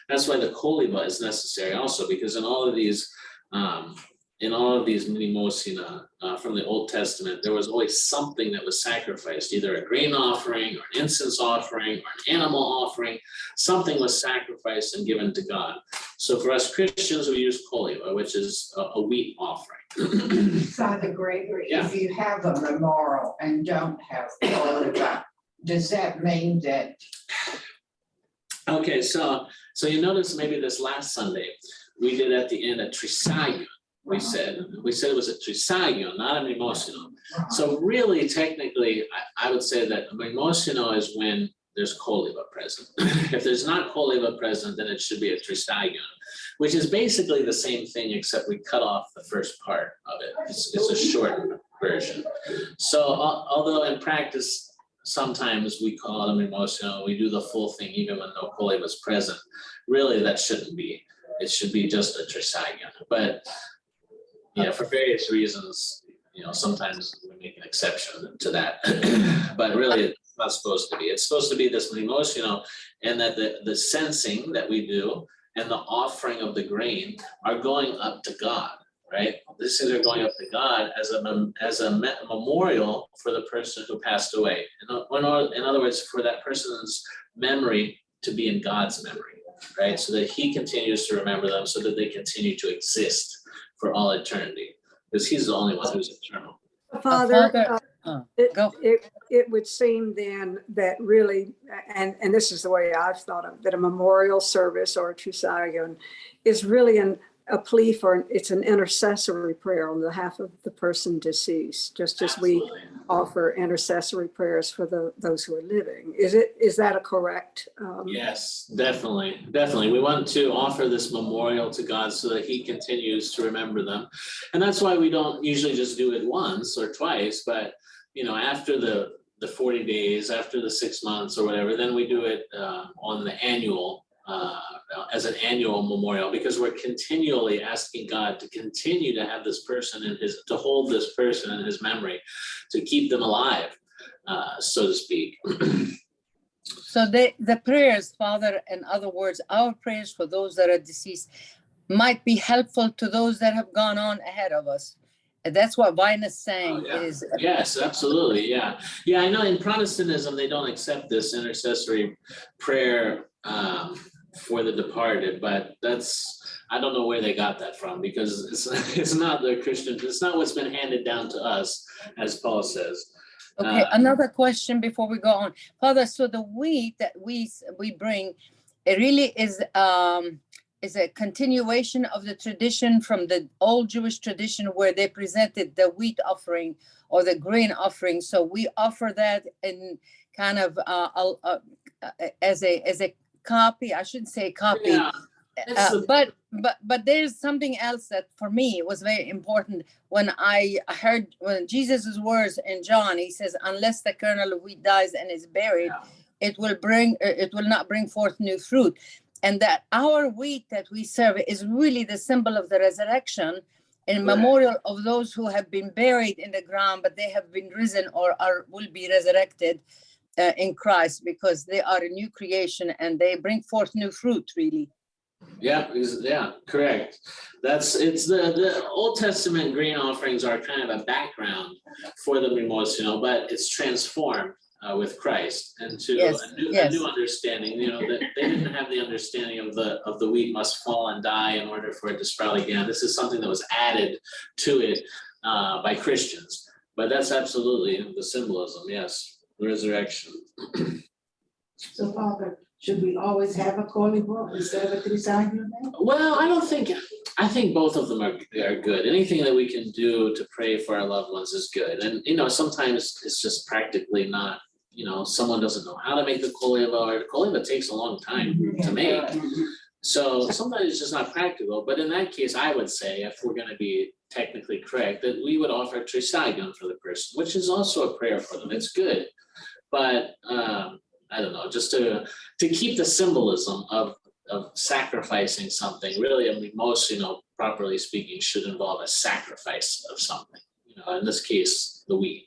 the koliba is necessary also, because in all of these mnemosina from the Old Testament, there was always something that was sacrificed, either a grain offering or an incense offering or an animal offering. Something was sacrificed and given to God. So for us Christians, we use koliba, which is a wheat offering. Father Gregory, Yeah. if you have a memorial and don't have koliba, does that mean that? Okay, so you notice maybe this last Sunday, we did at the end a trisagion. We said it was a trisagion, not a mnemosyno. So really, technically, I would say that a mnemosyno is when there's koliba present. If there's not koliba present, then it should be a trisagion, which is basically the same thing, except we cut off the first part of it. It's a shortened version. So although in practice, sometimes we call it a mnemosyno, we do the full thing even when no koliba is present. Really, that shouldn't be. It should be just a trisagion. But yeah, for various reasons, sometimes we make an exception to that. But really, it's not supposed to be. It's supposed to be this mnemosyno, and that the sensing that we do and the offering of the grain are going up to God, right? These things are going up to God as a memorial for the person who passed away. In other words, for that person's memory to be in God's memory, right? So that He continues to remember them, so that they continue to exist for all eternity, because He's the only one who's eternal. Father, Go. it would seem then that really, and this is the way I've thought of, that a memorial service or a trisagion is really a plea for, it's an intercessory prayer on behalf of the person deceased, just as we Absolutely. offer intercessory prayers for those who are living. Is that a correct? Yes, definitely. We want to offer this memorial to God so that He continues to remember them. And that's why we don't usually just do it once or twice, but after the 40 days, after the 6 months or whatever, then we do it on the annual, as an annual memorial, because we're continually asking God to continue to have this person to hold this person in His memory, to keep them alive, so to speak. So the prayers, Father, in other words, our prayers for those that are deceased might be helpful to those that have gone on ahead of us. And that's what Vine is saying. Oh, yeah. Is Yes, absolutely. Yeah. I know in Protestantism, they don't accept this intercessory prayer for the departed, but I don't know where they got that from, because it's not the Christian, it's not what's been handed down to us, as Paul says. okay. Another question before we go on, Father. So the wheat that we bring, it really is a continuation of the tradition from the old Jewish tradition, where they presented the wheat offering or the grain offering. So we offer that in kind of as a copy. I shouldn't say copy. Yeah. But there's something else that for me was very important when I heard when Jesus's words in John. He says, "Unless the kernel of wheat dies and is buried, it will not bring forth new fruit." And that our wheat that we serve is really the symbol of the resurrection, in memorial of those who have been buried in the ground, but they have been risen or will be resurrected in Christ, because they are a new creation and they bring forth new fruit, really. Yeah, correct. It's the Old Testament grain offerings are kind of a background for the mnemosyno, but it's transformed with Christ into a new understanding. That they didn't have the understanding of the wheat must fall and die in order for it to sprout again. This is something that was added to it by Christians. But that's absolutely the symbolism. Yes, the resurrection. So, Father, should we always have a koliba instead of a trisagion? Well, I I think both of them are good. Anything that we can do to pray for our loved ones is good. And, sometimes it's just practically not, someone doesn't know how to make the koleva, or koleva takes a long time to make. So sometimes it's just not practical. But in that case, I would say, if we're going to be technically correct, that we would offer trisagion for the person, which is also a prayer for them. It's good. But I don't know, just to keep the symbolism of sacrificing something, really, I mean, most, properly speaking, should involve a sacrifice of something. In this case, the wheat.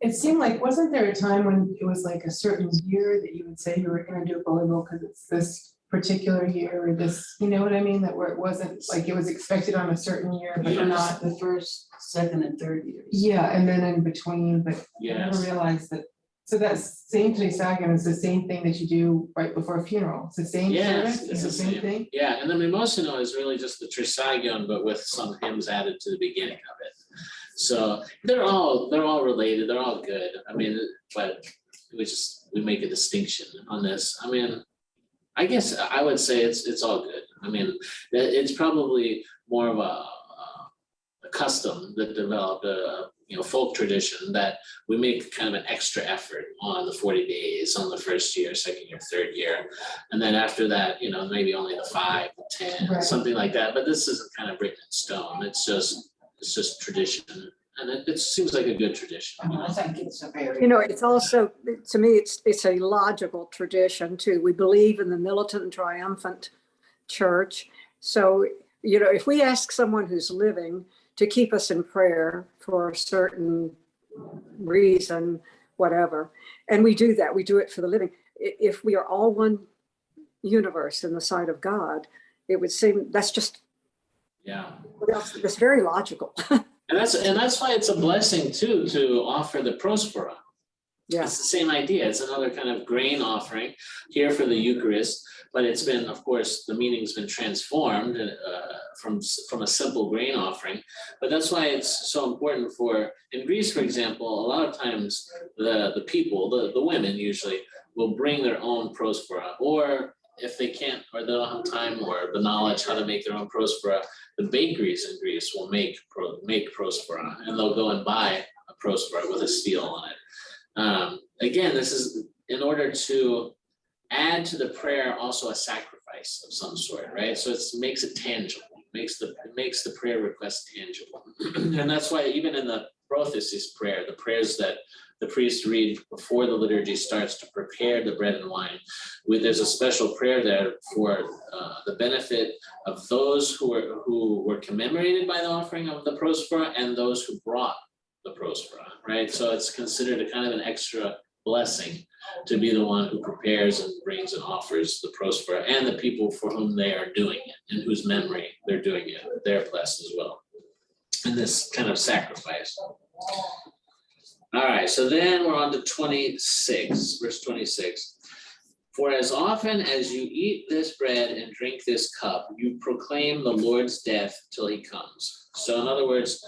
It seemed like, wasn't there a time when it was like a certain year that you would say you were gonna do a volleyball because it's this particular year or this, you know what I mean? That where it wasn't like it was expected on a certain year, but Yes. not. The first, second, and third years. Yeah, and then in between, but I never Yes. realized that. So that same trisagion is the same thing that you do right before a funeral. It's the same Yes, service, it's it's the the same thing. Yeah, and the mimosa is really just the trisagion, but with some hymns added to the beginning of it. So they're all related, they're all good. I mean, but we make a distinction on this. I mean, I guess I would say it's all good. I mean, it's probably more of a custom that developed, folk tradition, that we make kind of an extra effort on the 40 days, on the first year, second year, third year. And then after that, maybe only the 5, the 10, Right. something like that. But this isn't kind of written in stone. It's just tradition. And it seems like a good tradition. I think it's a very. It's also, to me, it's a logical tradition too. We believe in the militant and triumphant church. So, if we ask someone who's living to keep us in prayer for a certain reason, whatever, and we do that, we do it for the living. If we are all one universe in the sight of God, it would seem that's just, Yeah. that's very logical. And that's why it's a blessing too, to offer the prospera. Yeah. It's the same idea. It's another kind of grain offering here for the Eucharist, but it's been, of course, the meaning's been transformed from a simple grain offering. But that's why it's so important in Greece, for example, a lot of times the people, the women usually, will bring their own prospera, or if they can't, or they don't have time or the knowledge how to make their own prospera, the bakeries in Greece will make prospera, and they'll go and buy a prospera with a seal on it. Again, this is in order to add to the prayer also a sacrifice of some sort, right? So it makes it tangible, it makes the prayer request tangible. And that's why even in the prothesis prayer, the prayers that the priest read before the liturgy starts to prepare the bread and wine, there's a special prayer there for the benefit of those who were commemorated by the offering of the prospera and those who brought the prospera, right? So it's considered a kind of an extra blessing to be the one who prepares and brings and offers the prospera, and the people for whom they are doing it, in whose memory they're doing it, they're blessed as well. And this kind of sacrifice. All right, so then we're on to 26, verse 26. For as often as you eat this bread and drink this cup, you proclaim the Lord's death till he comes. So in other words,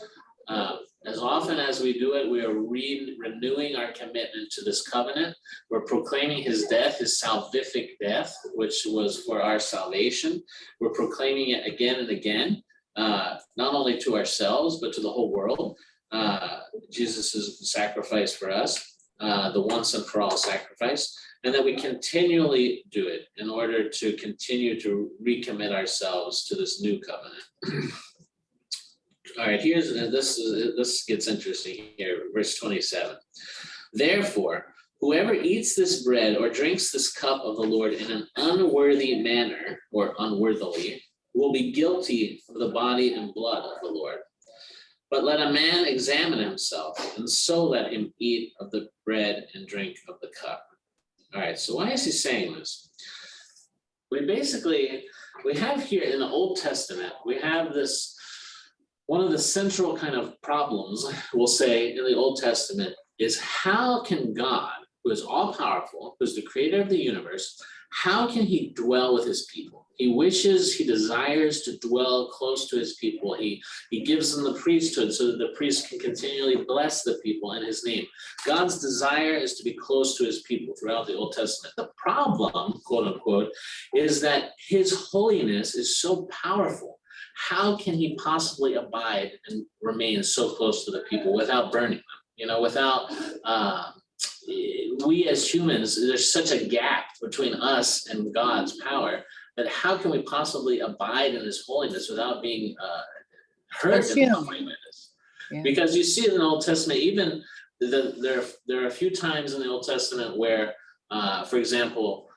as often as we do it, we are renewing our commitment to this covenant. We're proclaiming his death, his salvific death, which was for our salvation. We're proclaiming it again and again, not only to ourselves, but to the whole world. Jesus' sacrifice for us, the once and for all sacrifice, and that we continually do it in order to continue to recommit ourselves to this new covenant. All right, this gets interesting here, verse 27. Therefore, whoever eats this bread or drinks this cup of the Lord in an unworthy manner or unworthily will be guilty of the body and blood of the Lord. But let a man examine himself, and so let him eat of the bread and drink of the cup. All right, so why is he saying this? We have here in the Old Testament, we have this, one of the central kind of problems, we'll say, in the Old Testament is how can God, who is all powerful, who's the creator of the universe, how can he dwell with his people? He desires to dwell close to his people. He gives them the priesthood so that the priest can continually bless the people in his name. God's desire is to be close to his people throughout the Old Testament. The problem, quote unquote, is that his holiness is so powerful how can he possibly abide and remain so close to the people without burning them? You know, without, we as humans, there's such a gap between us and God's power that how can we possibly abide in his holiness without being hurt in his holiness? Yeah. Because you see in the Old Testament, even there are a few times in the Old Testament where, for example,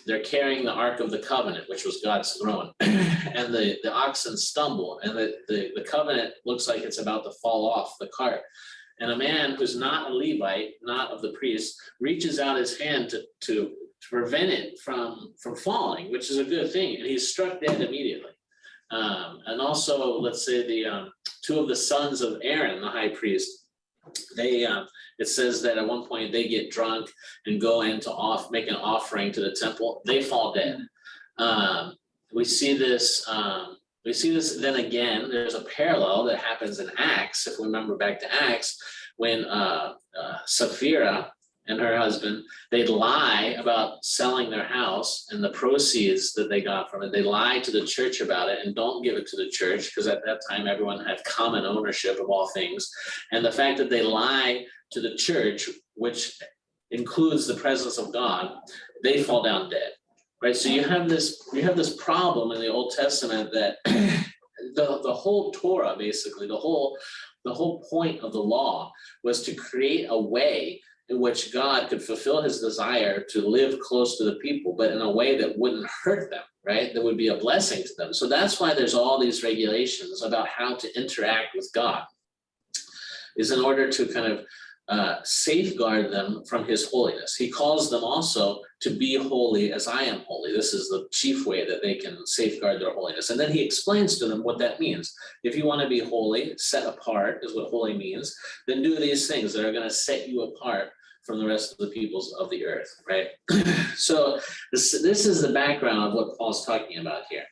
they're carrying the Ark of the Covenant, which was God's throne, and the oxen stumble, and the covenant looks like it's about to fall off the cart. And a man who's not a Levite, not of the priest, reaches out his hand to prevent it from falling, which is a good thing, and he's struck dead immediately. And also, let's say the two of the sons of Aaron, the high priest, they it says that at one point they get drunk and go in to make an offering to the temple. They fall dead. We see this. We see this then again. There's a parallel that happens in Acts. If we remember back to Acts, when Sapphira and her husband, they lie about selling their house and the proceeds that they got from it. They lie to the church about it and don't give it to the church, because at that time everyone had common ownership of all things. And the fact that they lie to the church, which includes the presence of God, they fall down dead. Right? So you have this problem in the Old Testament that the whole Torah, basically, the whole point of the law was to create a way in which God could fulfill his desire to live close to the people, but in a way that wouldn't hurt them, right? That would be a blessing to them. So that's why there's all these regulations about how to interact with God, is in order to kind of safeguard them from his holiness. He calls them also to be holy as I am holy. This is the chief way that they can safeguard their holiness. And then he explains to them what that means. If you want to be holy, set apart is what holy means, then do these things that are going to set you apart from the rest of the peoples of the earth, right? So this is the background of what Paul's talking about here.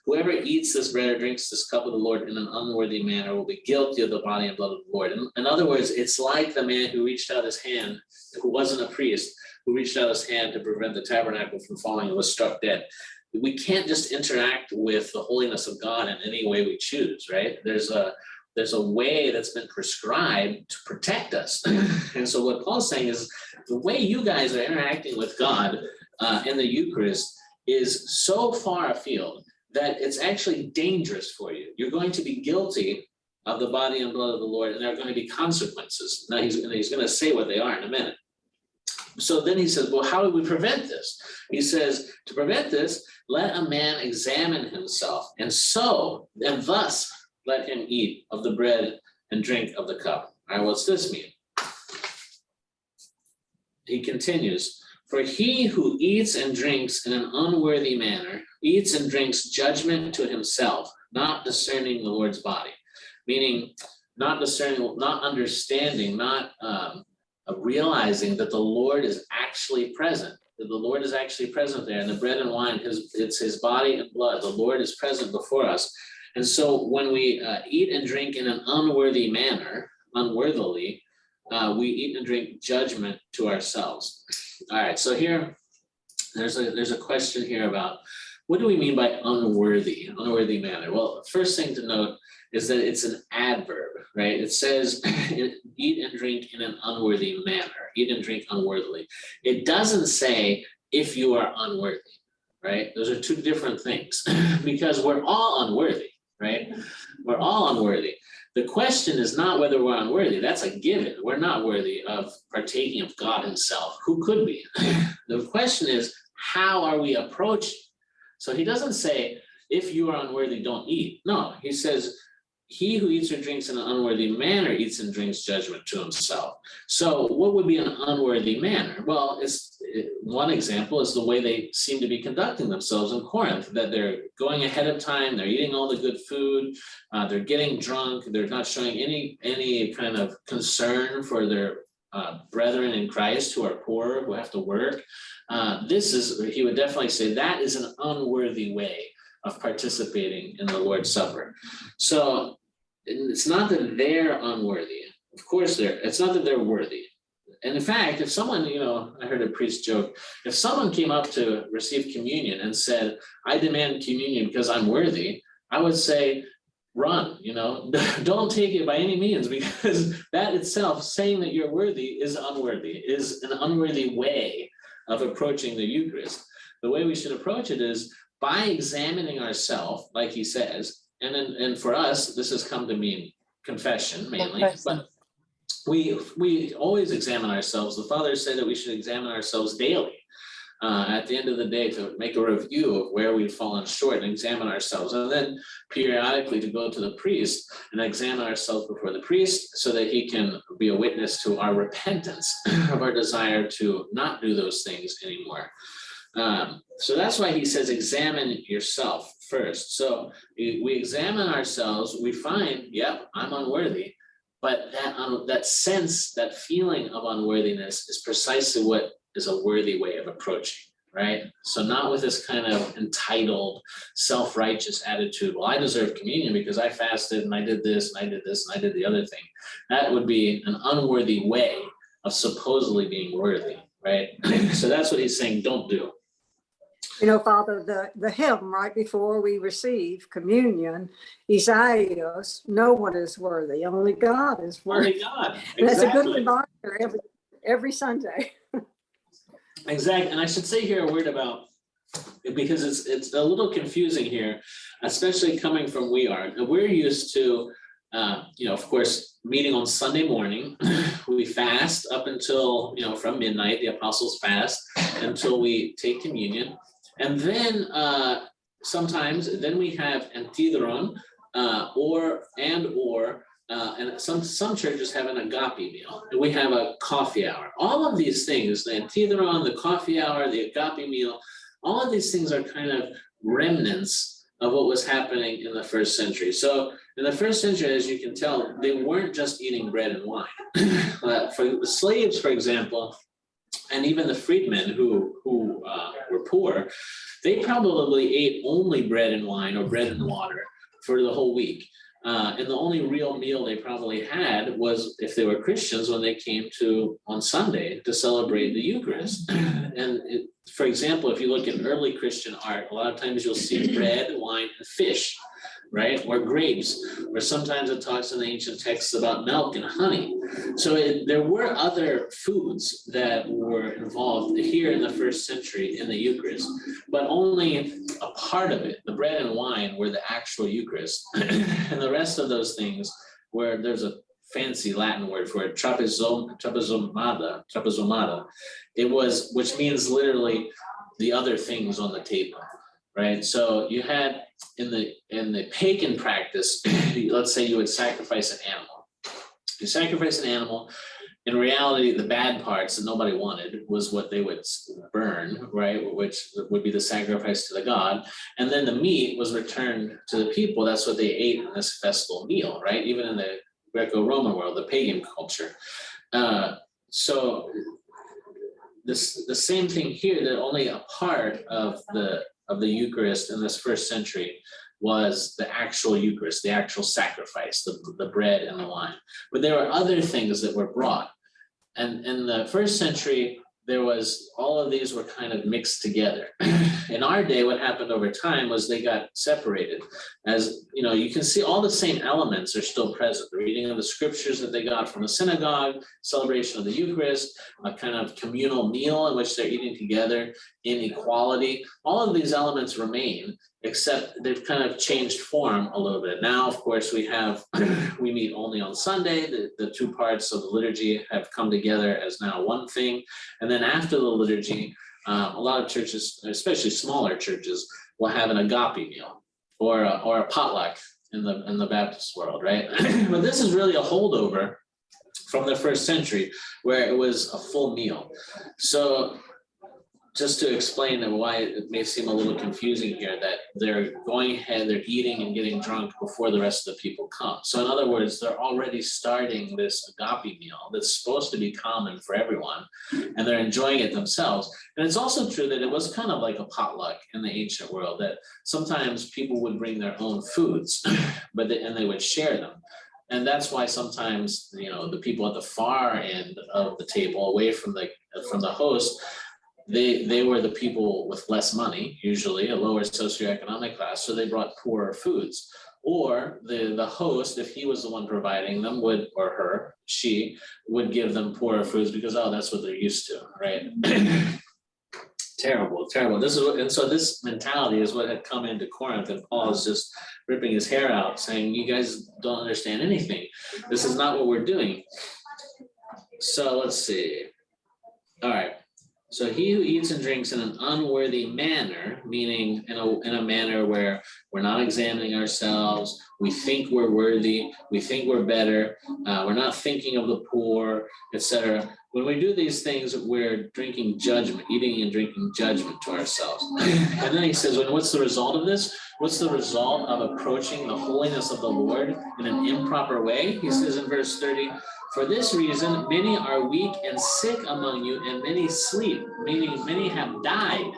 Whoever eats this bread or drinks this cup of the Lord in an unworthy manner will be guilty of the body and blood of the Lord. In other words, it's like the man who reached out his hand, who wasn't a priest, who reached out his hand to prevent the tabernacle from falling and was struck dead. We can't just interact with the holiness of God in any way we choose, right? There's a way that's been prescribed to protect us. And so what Paul's saying is the way you guys are interacting with God in the Eucharist is so far afield that it's actually dangerous for you. You're going to be guilty of the body and blood of the Lord, and there are going to be consequences. Now he's going to say what they are in a minute. So then he says, well, how do we prevent this? He says, to prevent this, let a man examine himself, and thus let him eat of the bread and drink of the cup. All right, what's this mean? He continues, for he who eats and drinks in an unworthy manner eats and drinks judgment to himself, not discerning the Lord's body. Meaning, not discerning, not understanding, not realizing that the Lord is actually present. That the Lord is actually present there, and the bread and wine, it's his body and blood. The Lord is present before us. And so when we eat and drink in an unworthy manner, unworthily, we eat and drink judgment to ourselves. All right, so here, there's a question here about what do we mean by unworthy manner? Well, first thing to note is that it's an adverb, right? It says eat and drink in an unworthy manner, eat and drink unworthily. It doesn't say if you are unworthy, right? Those are two different things because we're all unworthy. Right? We're all unworthy. The question is not whether we're unworthy. That's a given. We're not worthy of partaking of God himself. Who could be? The question is, how are we approaching? So he doesn't say, if you are unworthy, don't eat. No, he says, he who eats or drinks in an unworthy manner eats and drinks judgment to himself. So what would be an unworthy manner? Well, one example is the way they seem to be conducting themselves in Corinth, that they're going ahead of time, they're eating all the good food, they're getting drunk, they're not showing any kind of concern for their brethren in Christ who are poor, who have to work. He would definitely say that is an unworthy way of participating in the Lord's Supper. So it's not that they're unworthy. Of course it's not that they're worthy. And in fact, if someone, I heard a priest joke, if someone came up to receive communion and said, I demand communion because I'm worthy, I would say, run, don't take it by any means, because that itself, saying that you're worthy, is an unworthy way of approaching the Eucharist. The way we should approach it is by examining ourselves, like he says, and for us, this has come to mean confession mainly, but we always examine ourselves. The fathers say that we should examine ourselves daily. At the end of the day, to make a review of where we've fallen short and examine ourselves, and then periodically to go to the priest and examine ourselves before the priest, so that he can be a witness to our repentance of our desire to not do those things anymore. So that's why he says, examine yourself first. So we examine ourselves, we find, yep, I'm unworthy. But that sense, that feeling of unworthiness is precisely what is a worthy way of approaching, right? So not with this kind of entitled, self-righteous attitude. Well, I deserve communion because I fasted and I did this and I did this and I did the other thing. That would be an unworthy way of supposedly being worthy, right? So that's what he's saying, don't do. Father, the hymn right before we receive communion, Isaiah, no one is worthy, only God is worthy. Only God, And that's a good exactly. reminder every Sunday. Exactly, and I should say here a word about, because it's a little confusing here, especially coming from we're used to, of course, meeting on Sunday morning. We fast up until, from midnight, the apostles fast until we take communion. And then sometimes we have Antidron, and some churches have an agape meal, and we have a coffee hour. All of these things, the Antidron, the coffee hour, the agape meal, all of these things are kind of remnants of what was happening in the first century. So in the first century, as you can tell, they weren't just eating bread and wine. For the slaves, for example, and even the freedmen who were poor, they probably ate only bread and wine or bread and water for the whole week. And the only real meal they probably had was, if they were Christians, when they came on Sunday to celebrate the Eucharist. And for example, if you look at early Christian art, a lot of times you'll see bread, wine, and fish, right? Or grapes, or sometimes it talks in the ancient texts about milk and honey. So there were other foods that were involved here in the first century in the Eucharist, but only a part of it, the bread and wine, were the actual Eucharist. And the rest of those things, where there's a fancy Latin word for it, trapezomada, which means literally the other things on the table, right? So you had in the pagan practice, let's say you would sacrifice an animal. You sacrifice an animal. In reality, the bad parts that nobody wanted was what they would burn, right? Which would be the sacrifice to the god. And then the meat was returned to the people. That's what they ate in this festal meal, right? Even in the Greco-Roman world, the pagan culture. So the same thing here, that only a part of the Eucharist in this first century was the actual Eucharist, the actual sacrifice, the bread and the wine. But there were other things that were brought. And in the first century, all of these were kind of mixed together. In our day, what happened over time was they got separated. As you can see, all the same elements are still present. The reading of the scriptures that they got from the synagogue, celebration of the Eucharist, a kind of communal meal in which they're eating together, inequality. All of these elements remain, except they've kind of changed form a little bit. Now, of course, we meet only on Sunday. The two parts of the liturgy have come together as now one thing. And then after the liturgy, a lot of churches, especially smaller churches, will have an agape meal or a potluck in the Baptist world, right? But this is really a holdover from the first century, where it was a full meal. So just to explain why it may seem a little confusing here, that they're going ahead, they're eating and getting drunk before the rest of the people come. So in other words, they're already starting this agape meal that's supposed to be common for everyone, and they're enjoying it themselves. And it's also true that it was kind of like a potluck in the ancient world, that sometimes people would bring their own foods, and they would share them. And that's why sometimes, the people at the far end of the table, away from the host, they were the people with less money, usually a lower socioeconomic class, so they brought poorer foods. Or the host, if he was the one providing them, would, or her, she would give them poorer foods because, oh, that's what they're used to, right? Terrible. This is what, and so this mentality is what had come into Corinth, and Paul is just ripping his hair out, saying, you guys don't understand anything. This is not what we're doing. So let's see. All right. So he who eats and drinks in an unworthy manner, meaning in a manner where we're not examining ourselves, we think we're worthy, we think we're better, we're not thinking of the poor, etc. When we do these things, we're drinking judgment, eating and drinking judgment to ourselves. And then he says, well, what's the result of this? What's the result of approaching the holiness of the Lord in an improper way? He says in verse 30, for this reason, many are weak and sick among you, and many sleep, meaning many have died.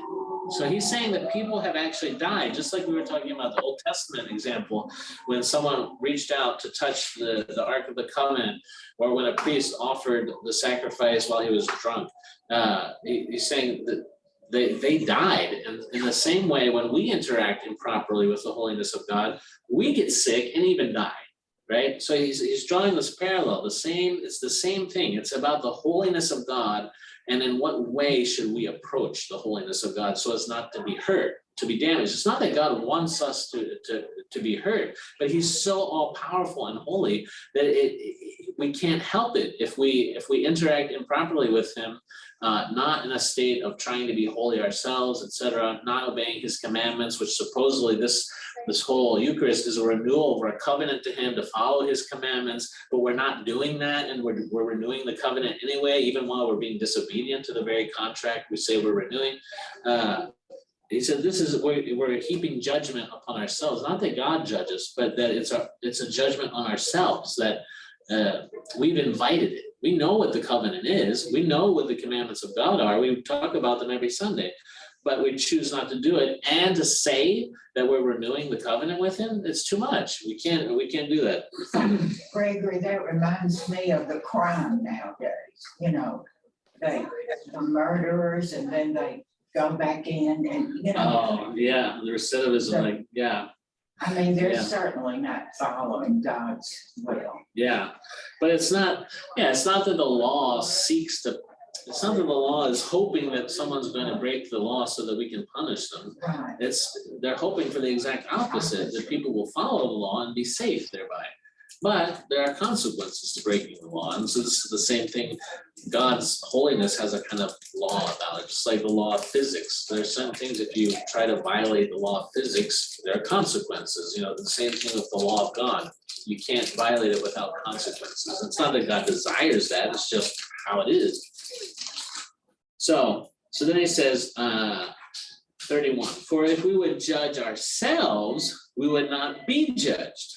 So he's saying that people have actually died, just like we were talking about the Old Testament example, when someone reached out to touch the Ark of the Covenant, or when a priest offered the sacrifice while he was drunk. He's saying that they died. And in the same way, when we interact improperly with the holiness of God, we get sick and even die. Right? So he's drawing this parallel, it's the same thing. It's about the holiness of God, and in what way should we approach the holiness of God so as not to be hurt, to be damaged. It's not that God wants us to be hurt, but he's so all powerful and holy that we can't help it if we interact improperly with him, not in a state of trying to be holy ourselves, etc., not obeying his commandments, which supposedly this whole Eucharist is a renewal of our covenant to him to follow his commandments, but we're not doing that, and we're renewing the covenant anyway, even while we're being disobedient to the very contract we say we're renewing. He said, this is we're heaping judgment upon ourselves, not that God judges, but that it's a judgment on ourselves, that we've invited it. We know what the covenant is. We know what the commandments of God are. We talk about them every Sunday, but we choose not to do it. And to say that we're renewing the covenant with him, it's too much. We can't do that. Gregory, that reminds me of the crime nowadays, you know, the murderers, and then they go back in and, you know. Oh, yeah, the recidivism, like, yeah. I mean, they're Yeah. certainly not following God's will. Yeah, but it's not that the law seeks to, it's not that the law is hoping that someone's going to break the law so that we can punish them. Right. They're hoping for the exact opposite, that people will follow the law and be safe thereby. But there are consequences to breaking the law. And so this is the same thing. God's holiness has a kind of law about it, just like the law of physics. There are certain things, if you try to violate the law of physics, there are consequences. You know, the same thing with the law of God. You can't violate it without consequences. It's not that God desires that, it's just how it is. So then he says, 31, for if we would judge ourselves, we would not be judged.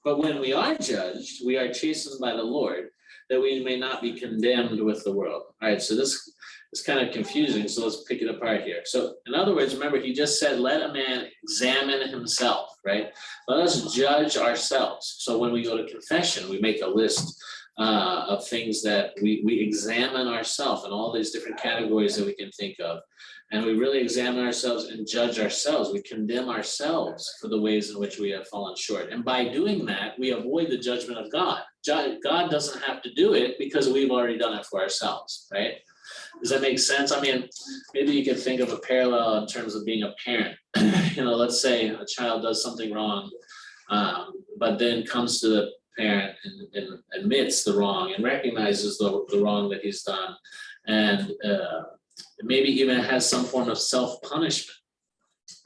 But when we are judged, we are chastened by the Lord, that we may not be condemned with the world. All right, so this is kind of confusing, so let's pick it apart here. So in other words, remember, he just said, let a man examine himself, right? Let us judge ourselves. So when we go to confession, we make a list of things that we examine ourselves in all these different categories that we can think of. And we really examine ourselves and judge ourselves. We condemn ourselves for the ways in which we have fallen short. And by doing that, we avoid the judgment of God. God doesn't have to do it because we've already done it for ourselves, right? Does that make sense? I mean, maybe you could think of a parallel in terms of being a parent. You know, let's say a child does something wrong, but then comes to the parent and admits the wrong and recognizes the wrong that he's done, and maybe even has some form of self-punishment.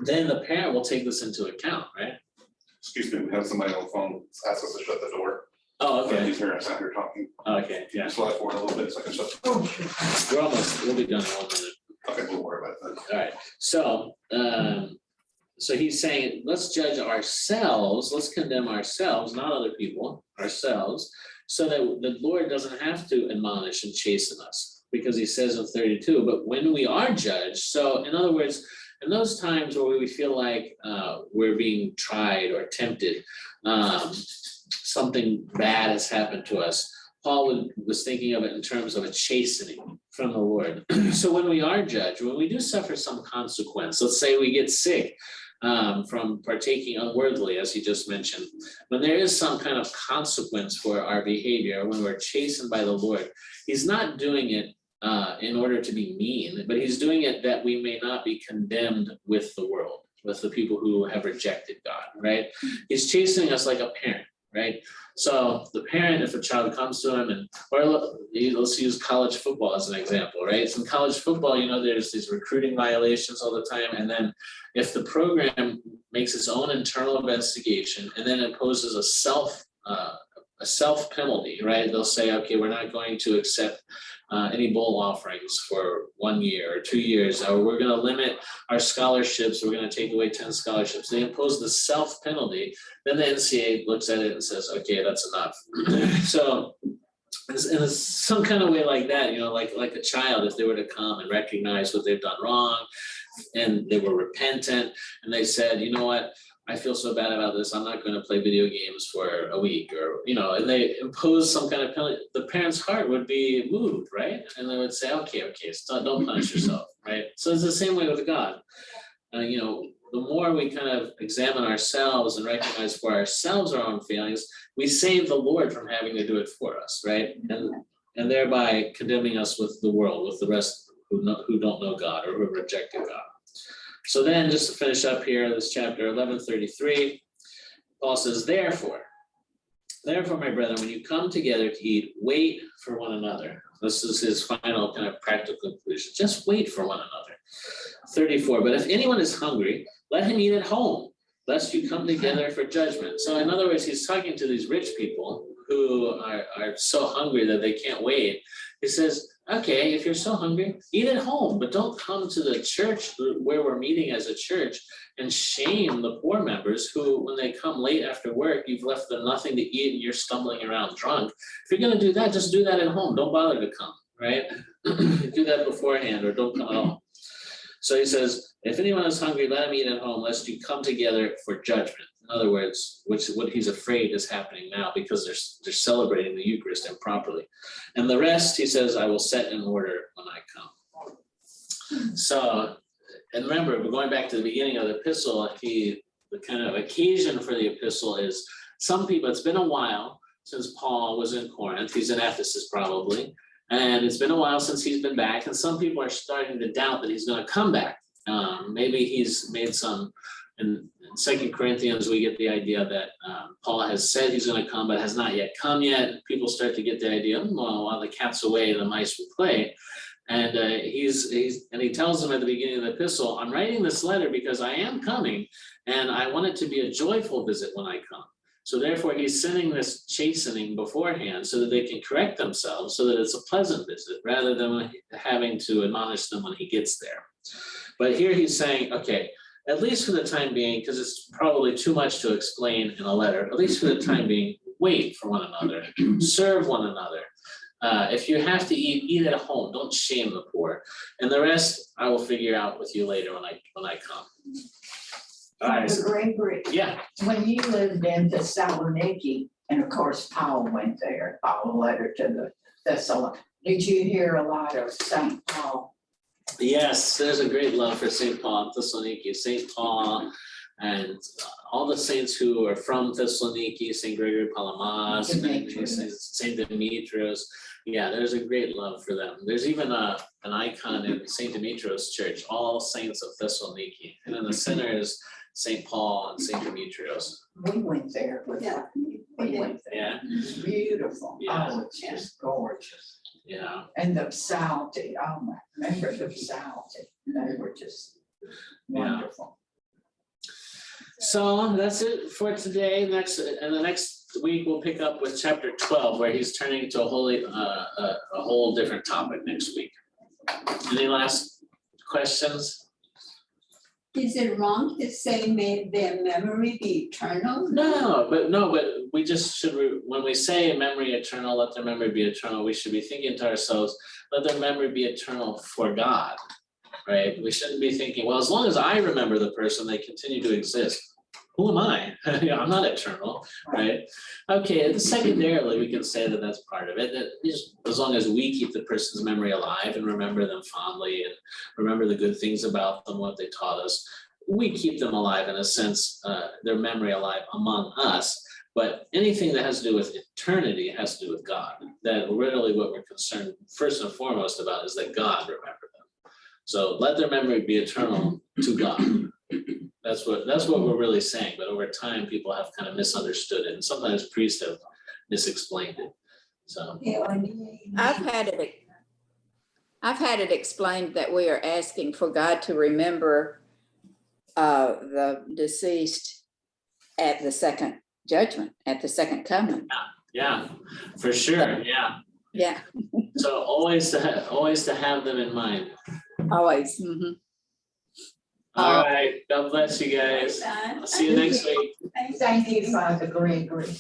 Then the parent will take this into account, right? Excuse me, we have somebody on the phone ask us to shut the door. Oh, okay. These parents out here talking. Okay, yeah. Slide forward a little bit so I can shut the door. We'll be done in 1 minute. Okay, we'll worry about that. All right, so he's saying, let's judge ourselves, let's condemn ourselves, not other people, ourselves, so that the Lord doesn't have to admonish and chasten us, because he says in 32, but when we are judged, so in other words, in those times where we feel like we're being tried or tempted, something bad has happened to us, was thinking of it in terms of a chastening from the Lord. So when we are judged, when we do suffer some consequence, let's say we get sick from partaking unworthily, as he just mentioned, when there is some kind of consequence for our behavior, when we're chastened by the Lord, he's not doing it in order to be mean, but he's doing it that we may not be condemned with the world, with the people who have rejected God, right? He's chastening us like a parent, right? So the parent, if a child comes to him or let's use college football as an example, right? So in college football, there's these recruiting violations all the time. And then if the program makes its own internal investigation and then imposes a self penalty, right? They'll say, okay, we're not going to accept any bowl offerings for 1 year or 2 years, or we're going to limit our scholarships, we're going to take away 10 scholarships. They impose the self penalty, then the NCAA looks at it and says, okay, that's enough. So in some kind of way like that, like a child, if they were to come and recognize what they've done wrong and they were repentant and they said, you know what, I feel so bad about this, I'm not going to play video games for a week, or, and they impose some kind of penalty, the parent's heart would be moved, right? And they would say, okay, stop, don't punish yourself, right? So it's the same way with God. The more we kind of examine ourselves and recognize for ourselves our own failings, we save the Lord from having to do it for us, right? And thereby condemning us with the world, with the rest who don't know God or who have rejected God. So then, just to finish up here, this chapter 11:33, Paul says, Therefore, my brethren, when you come together to eat, wait for one another. This is his final kind of practical conclusion. Just wait for one another. 34, but if anyone is hungry, let him eat at home, lest you come together for judgment. So in other words, he's talking to these rich people who are so hungry that they can't wait. He says, okay, if you're so hungry, eat at home, but don't come to the church where we're meeting as a church and shame the poor members who, when they come late after work, you've left them nothing to eat and you're stumbling around drunk. If you're going to do that, just do that at home. Don't bother to come, right? Do that beforehand or don't come at all. So he says, if anyone is hungry, let him eat at home, lest you come together for judgment. In other words, what he's afraid is happening now because they're celebrating the Eucharist improperly. And the rest, he says, I will set in order when I come. So, and remember, we're going back to the beginning of the epistle, the kind of occasion for the epistle is some people, it's been a while since Paul was in Corinth. He's in Ephesus probably. And it's been a while since he's been back. And some people are starting to doubt that he's going to come back. Maybe he's made some, in 2 Corinthians, we get the idea that Paul has said he's going to come, but has not yet come yet. People start to get the idea, well, while the cat's away, the mice will play. And he tells them at the beginning of the epistle, I'm writing this letter because I am coming, and I want it to be a joyful visit when I come. So therefore, he's sending this chastening beforehand so that they can correct themselves, so that it's a pleasant visit, rather than having to admonish them when he gets there. But here he's saying, okay, at least for the time being, because it's probably too much to explain in a letter, at least for the time being, wait for one another, serve one another. If you have to eat at home, don't shame the poor. And the rest, I will figure out with you later when I come. All right. Gregory, Yeah. when you lived in Thessaloniki, and of course Paul went there, Paul letter to the Thessalonians, did you hear a lot of St. Paul? Yes, there's a great love for St. Paul and Thessaloniki. St. Paul and all the saints who are from Thessaloniki, St. Gregory Palamas, St. Demetrius. Yeah, there's a great love for them. There's even an icon in St. Demetrius Church, all saints of Thessaloniki. And in the center is St. Paul and St. Demetrius. We went there with Yeah. we went there. Yeah. It's beautiful. Yeah. Oh, it's just gorgeous. Yeah. And the Psalty, oh my, remember the Psalty? They were just wonderful. So that's it for today. And the next week we'll pick up with chapter 12, where he's turning to a whole different topic next week. Any last questions? Is it wrong to say may their memory be eternal? No, but we just should, when we say memory eternal, let their memory be eternal, we should be thinking to ourselves, let their memory be eternal for God, right? We shouldn't be thinking, well, as long as I remember the person, they continue to exist. who am I? I'm not eternal, right? Okay, secondarily, we can say that that's part of it, that is, as long as we keep the person's memory alive and remember them fondly and remember the good things about them, what they taught us, we keep them alive in a sense, their memory alive among us. But anything that has to do with eternity has to do with God. That really what we're concerned first and foremost about is that God remember them. So let their memory be eternal to God. That's what we're really saying. But over time, people have kind of misunderstood it, and sometimes priests have misexplained it. So I've had it explained that we are asking for God to remember the deceased at the second judgment, at the second coming. yeah, for sure. Yeah. Yeah, So always to have them in mind. always. Mhm. All right. God bless you guys. Bye. I'll see you next week. Thank you, Father Gregory.